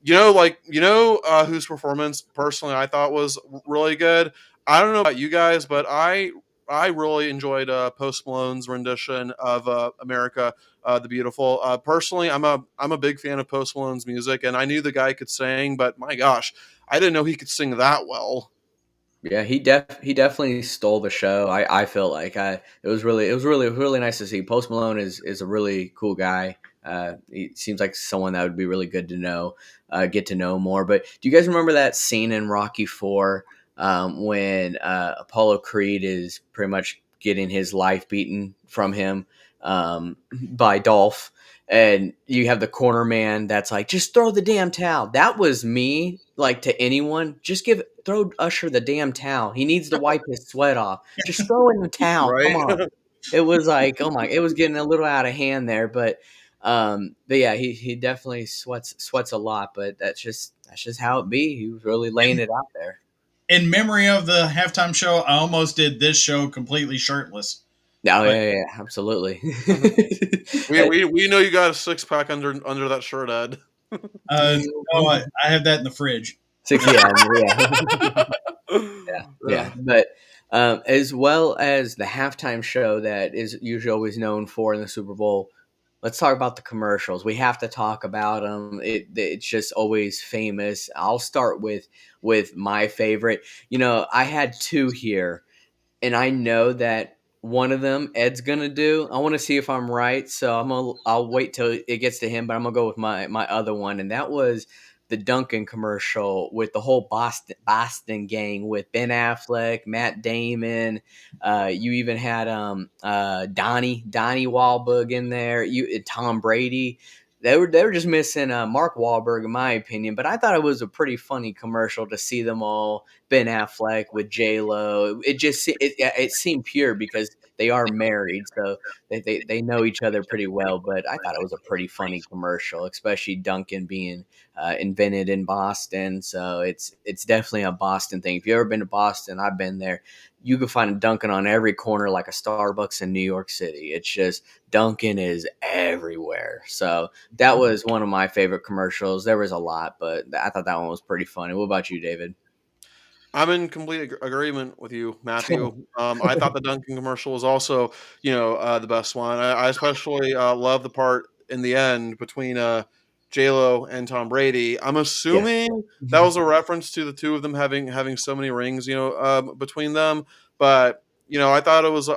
Speaker 2: whose performance personally I thought was really good. I don't know about you guys, but I I really enjoyed Post Malone's rendition of America the Beautiful. Personally, I'm a big fan of Post Malone's music, and I knew the guy could sing, but my gosh, I didn't know he could sing that well.
Speaker 1: Yeah, he definitely stole the show. I feel like it was really nice to see. Post Malone is a really cool guy. He seems like someone that would be really good to know, get to know more. But do you guys remember that scene in Rocky Four when Apollo Creed is pretty much getting his life beaten from him by Dolph? And you have the corner man that's like, just throw the damn towel. That was me, like to anyone. Just throw Usher the damn towel. He needs to wipe his sweat off. Just throw in the towel. Come
Speaker 2: Right?
Speaker 1: on. It was like, oh my, it was getting a little out of hand there, but yeah, he definitely sweats a lot, but that's just how it be. He was really laying
Speaker 3: In,
Speaker 1: it out there.
Speaker 3: in memory of the halftime show, I almost did this show completely shirtless.
Speaker 1: Oh
Speaker 3: But
Speaker 1: yeah, yeah, absolutely.
Speaker 2: We know you got a six pack under that shirt, Ed.
Speaker 3: no, I have that in the fridge.
Speaker 1: 60, yeah, yeah. Yeah. But as well as the halftime show that is usually always known for in the Super Bowl, let's talk about the commercials. We have to talk about them. It's just always famous. I'll start with my favorite. I had two here, and I know that one of them Ed's gonna do. I want to see if I'm right, so I'll wait till it gets to him, but I'm gonna go with my other one, and that was the Duncan commercial with the whole Boston gang with Ben Affleck, Matt Damon. You even had Donnie Wahlberg in there. Tom Brady. They were just missing Mark Wahlberg, in my opinion, but I thought it was a pretty funny commercial to see them all Ben Affleck with J Lo. It seemed pure because they are married, so they know each other pretty well. But I thought it was a pretty funny commercial, especially Duncan being invented in Boston. So it's definitely a Boston thing. If you've ever been to Boston, I've been there. You can find a Dunkin' on every corner, like a Starbucks in New York City. It's just Dunkin' is everywhere. So that was one of my favorite commercials. There was a lot, but I thought that one was pretty funny. What about you, David?
Speaker 2: I'm in complete agreement with you, Matthew. I thought the Duncan commercial was also, the best one. I especially love the part in the end between J Lo and Tom Brady. I'm
Speaker 1: Yeah.
Speaker 2: assuming that was a reference to the two of them having so many rings, between them. But I thought it was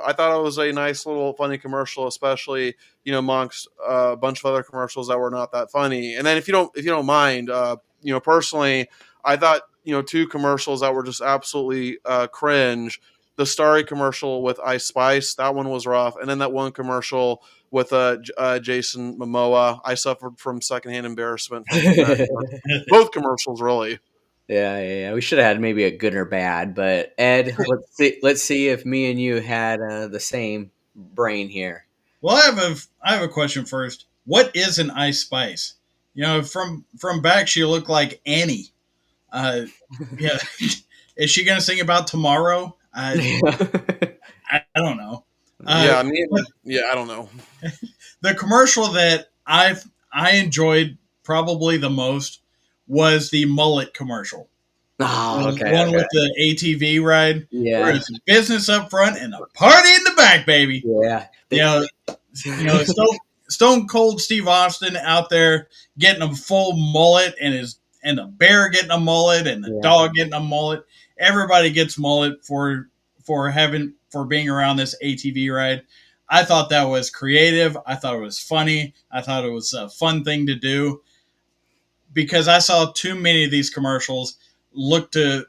Speaker 2: a nice little funny commercial, especially amongst a bunch of other commercials that were not that funny. And then if you don't mind, personally, I thought two commercials that were just absolutely cringe. The Starry commercial with Ice Spice, that one was rough, and then that one commercial with Jason Momoa. I suffered from secondhand embarrassment from that. Both commercials, really.
Speaker 1: Yeah, yeah, yeah. We should have had maybe a good or bad, but Ed, let's see if me and you had the same brain here.
Speaker 3: Well, I have a question first. What is an ice spice? From back she looked like Annie. Uh, yeah, is she gonna sing about tomorrow? I don't know.
Speaker 2: Yeah, I
Speaker 3: But
Speaker 2: mean, yeah, I don't know.
Speaker 3: the commercial that I enjoyed probably the most was the mullet commercial.
Speaker 1: Oh, okay,
Speaker 3: One
Speaker 1: okay.
Speaker 3: with the ATV ride, where
Speaker 1: Yeah,
Speaker 3: it's business up front and a party in the back, baby.
Speaker 1: yeah.
Speaker 3: You know, Stone Cold Steve Austin out there getting a full mullet, and the bear getting a mullet, and the
Speaker 1: Yeah.
Speaker 3: dog getting a mullet. Everybody gets mullet for being around this ATV ride. I thought that was creative. I thought it was funny. I thought it was a fun thing to do because I saw too many of these commercials look to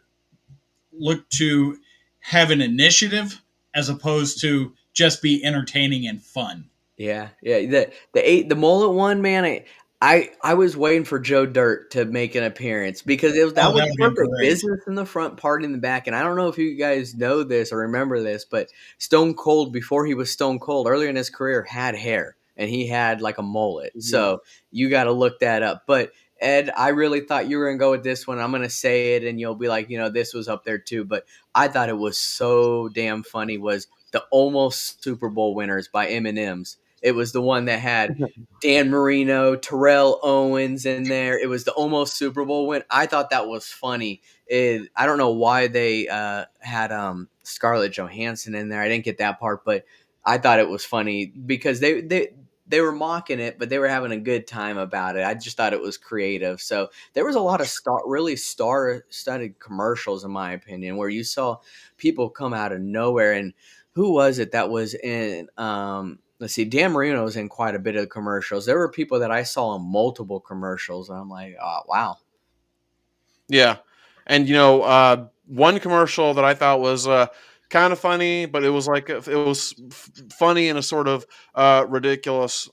Speaker 3: look to have an initiative as opposed to just be entertaining and fun.
Speaker 1: Yeah, yeah. The mullet one, man. I was waiting for Joe Dirt to make an appearance because that
Speaker 3: Oh,
Speaker 1: was
Speaker 3: that would be
Speaker 1: perfect
Speaker 3: great.
Speaker 1: business in the front, party in the back. And I don't know if you guys know this or remember this, but Stone Cold before he was Stone Cold earlier in his career had hair and he had like a mullet.
Speaker 2: Mhm.
Speaker 1: So you got to look that up. But Ed, I really thought you were gonna go with this one. I'm gonna say it, and you'll be like, this was up there too. But I thought it was so damn funny. Was the almost Super Bowl winners by M&M's? It was the one that had Dan Marino, Terrell Owens in there. It was the almost Super Bowl win. I thought that was funny. I don't know why they had Scarlett Johansson in there. I didn't get that part, but I thought it was funny because they were mocking it, but they were having a good time about it. I just thought it was creative. So there was a lot of really star-studded commercials, in my opinion, where you saw people come out of nowhere. And who was it that was in? Let's see, Dan Marino was in quite a bit of commercials. There were people that I saw in multiple commercials, and I'm like, oh, wow.
Speaker 2: Yeah. And one commercial that I thought was kind of funny, but it was like it was funny in a sort of ridiculous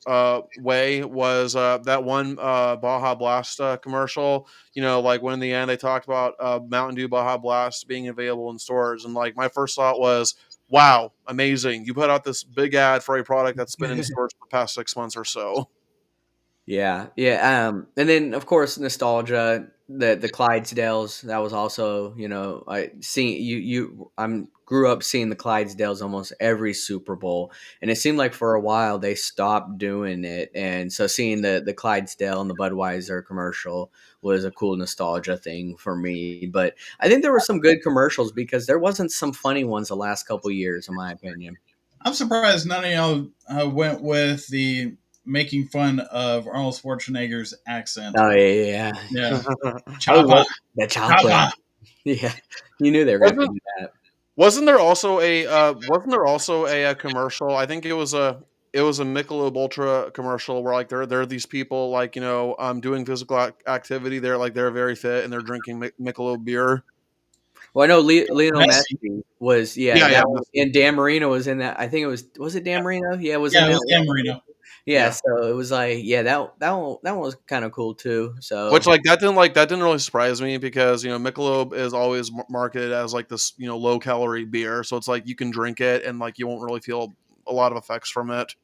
Speaker 2: way was that one Baja Blast commercial. Like when in the end they talked about Mountain Dew Baja Blast being available in stores, and like my first thought was, wow, amazing! You put out this big ad for a product that's been in stores for the past 6 months or so.
Speaker 1: Yeah, yeah, and then of course nostalgia, the Clydesdales. That was also, I see I'm grew up seeing the Clydesdales almost every Super Bowl, and it seemed like for a while they stopped doing it, and so seeing the Clydesdale and the Budweiser commercial was a cool nostalgia thing for me. But I think there were some good commercials because there wasn't some funny ones the last couple years, in my opinion.
Speaker 3: I'm surprised none of y'all went with the making fun of Arnold Schwarzenegger's accent.
Speaker 1: Oh yeah, yeah.
Speaker 3: Yeah,
Speaker 1: I
Speaker 3: Choppa,
Speaker 1: love the chocolate.
Speaker 3: Choppa.
Speaker 1: Yeah, you knew they were gonna have to
Speaker 2: Wasn't
Speaker 1: do that.
Speaker 2: Wasn't there also a commercial? I think it was a Michelob Ultra commercial where like there are these people like doing physical activity. They're very fit and they're drinking Michelob beer.
Speaker 1: Well, I know Lionel
Speaker 3: Messi.
Speaker 1: Messi was, yeah,
Speaker 2: Yeah, yeah,
Speaker 1: that one, and Dan Marino was in that. I think was it Dan
Speaker 3: Yeah,
Speaker 1: Marino? Yeah, was in
Speaker 3: yeah, it
Speaker 1: that
Speaker 3: was Dan
Speaker 1: one.
Speaker 3: Marino.
Speaker 1: Yeah,
Speaker 2: yeah.
Speaker 1: so it was like, yeah, that one was kind of cool too.
Speaker 2: Which
Speaker 1: So
Speaker 2: that didn't really surprise me because Michelob is always marketed as like this low calorie beer, so it's like you can drink it and like you won't really feel a lot of effects from it.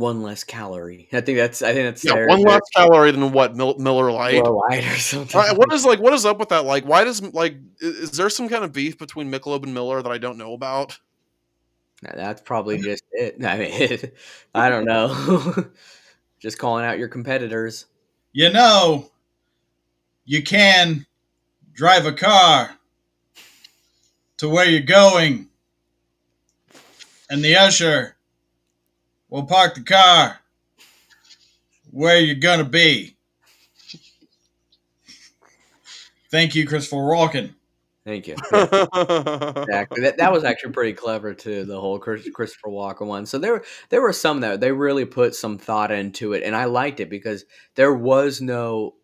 Speaker 1: one less calorie. I think that's
Speaker 2: Yeah,
Speaker 1: their
Speaker 2: one less calorie than what Miller Lite.
Speaker 1: Miller Lite or something.
Speaker 2: What is up with that? Like, why does like is there some kind of beef between Michelob and Miller that I don't know about?
Speaker 1: That's probably just it. I mean, I don't know. Just calling out your competitors.
Speaker 3: You know, you can drive a car to where you're going, and the usher will park the car where you're gonna be. Thank you, Christopher Walken.
Speaker 1: Thank you. Yeah. Exactly. That was actually pretty clever too, the whole Christopher Walken one. So there were some that they really put some thought into it, and I liked it because there was no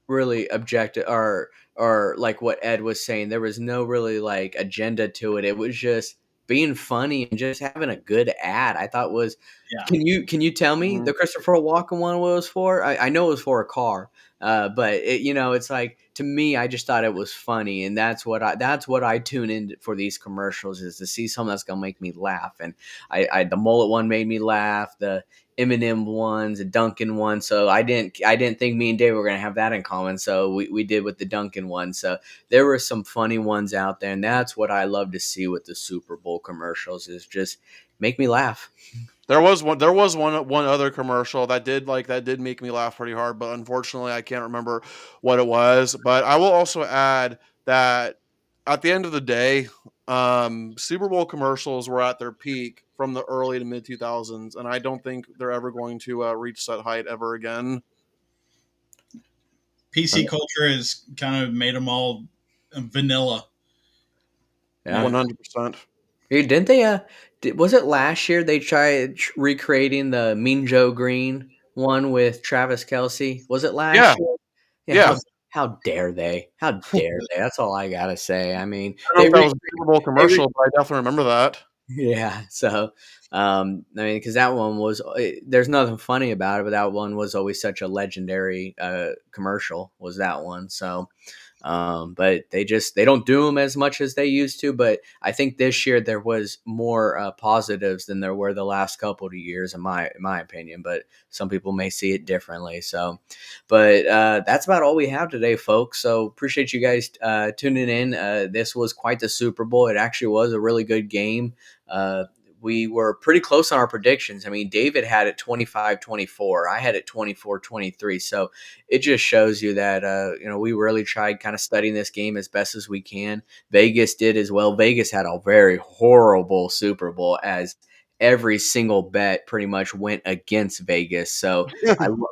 Speaker 1: really objective or like what Ed was saying. There was no really like agenda to it. It was just being funny and just having a good ad. I thought was.
Speaker 3: Yeah.
Speaker 1: Can you tell me
Speaker 2: Mhm.
Speaker 1: the Christopher Walken one what it was for? I know it was for a car, but it's like to me, I just thought it was funny, and that's what I tune in for these commercials is to see something that's gonna make me laugh. And the mullet one made me laugh. The Eminem ones, the Duncan one. So I didn't think me and Dave were gonna have that in common. So we did with the Duncan one. So there were some funny ones out there, and that's what I love to see with the Super Bowl commercials is just make me laugh.
Speaker 2: There was one other commercial that did make me laugh pretty hard, but unfortunately I can't remember what it was. But I will also add that at the end of the day, Super Bowl commercials were at their peak from the early to mid 2000s, and I don't think they're ever going to reach that height ever again.
Speaker 3: PC culture has kind of made them all vanilla.
Speaker 1: Yeah.
Speaker 3: Yeah.
Speaker 2: 100%.
Speaker 1: Hey, didn't they? Was it last year they tried recreating the Mean Joe Green one with Travis Kelsey? Was it
Speaker 2: Yeah,
Speaker 1: last year? Yeah.
Speaker 2: yeah.
Speaker 1: How dare they? How dare they? That's all I gotta say. I mean,
Speaker 2: I don't know
Speaker 1: they
Speaker 2: if that was
Speaker 1: re,
Speaker 2: a Super Bowl
Speaker 1: they re,
Speaker 2: commercial, but I definitely remember that.
Speaker 1: yeah. So, I mean, because that one was, there's nothing funny about it, but that one was always such a legendary commercial. Was that one? So, but they don't do them as much as they used to. But I think this year there was more positives than there were the last couple of years, in my opinion. But some people may see it differently. So, but that's about all we have today, folks. So appreciate you guys tuning in. This was quite the Super Bowl. It actually was a really good game. Uh, we were pretty close on our predictions. I mean, David had it 25-24. I had it 24-23. So it just shows you that, we really tried kind of studying this game as best as we can. Vegas did as well. Vegas had a very horrible Super Bowl, as every single bet pretty much went against Vegas. So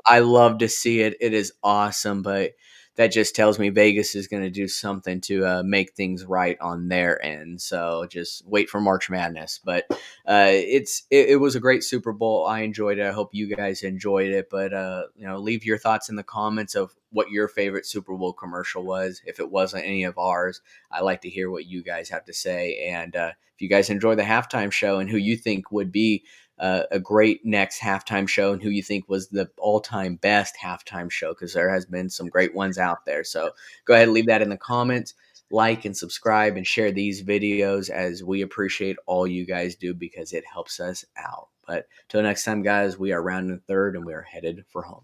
Speaker 1: I love to see it. It is awesome, but that just tells me Vegas is going to do something to make things right on their end. So just wait for March Madness. But it was a great Super Bowl. I enjoyed it. I hope you guys enjoyed it. But leave your thoughts in the comments of what your favorite Super Bowl commercial was. If it wasn't any of ours, I like to hear what you guys have to say. And if you guys enjoy the halftime show and who you think would be a great next halftime show and who you think was the all-time best halftime show, because there has been some great ones out there. So go ahead and leave that in the comments. Like and subscribe and share these videos, as we appreciate all you guys do because it helps us out. But till next time, guys, we are rounding third and we are headed for home.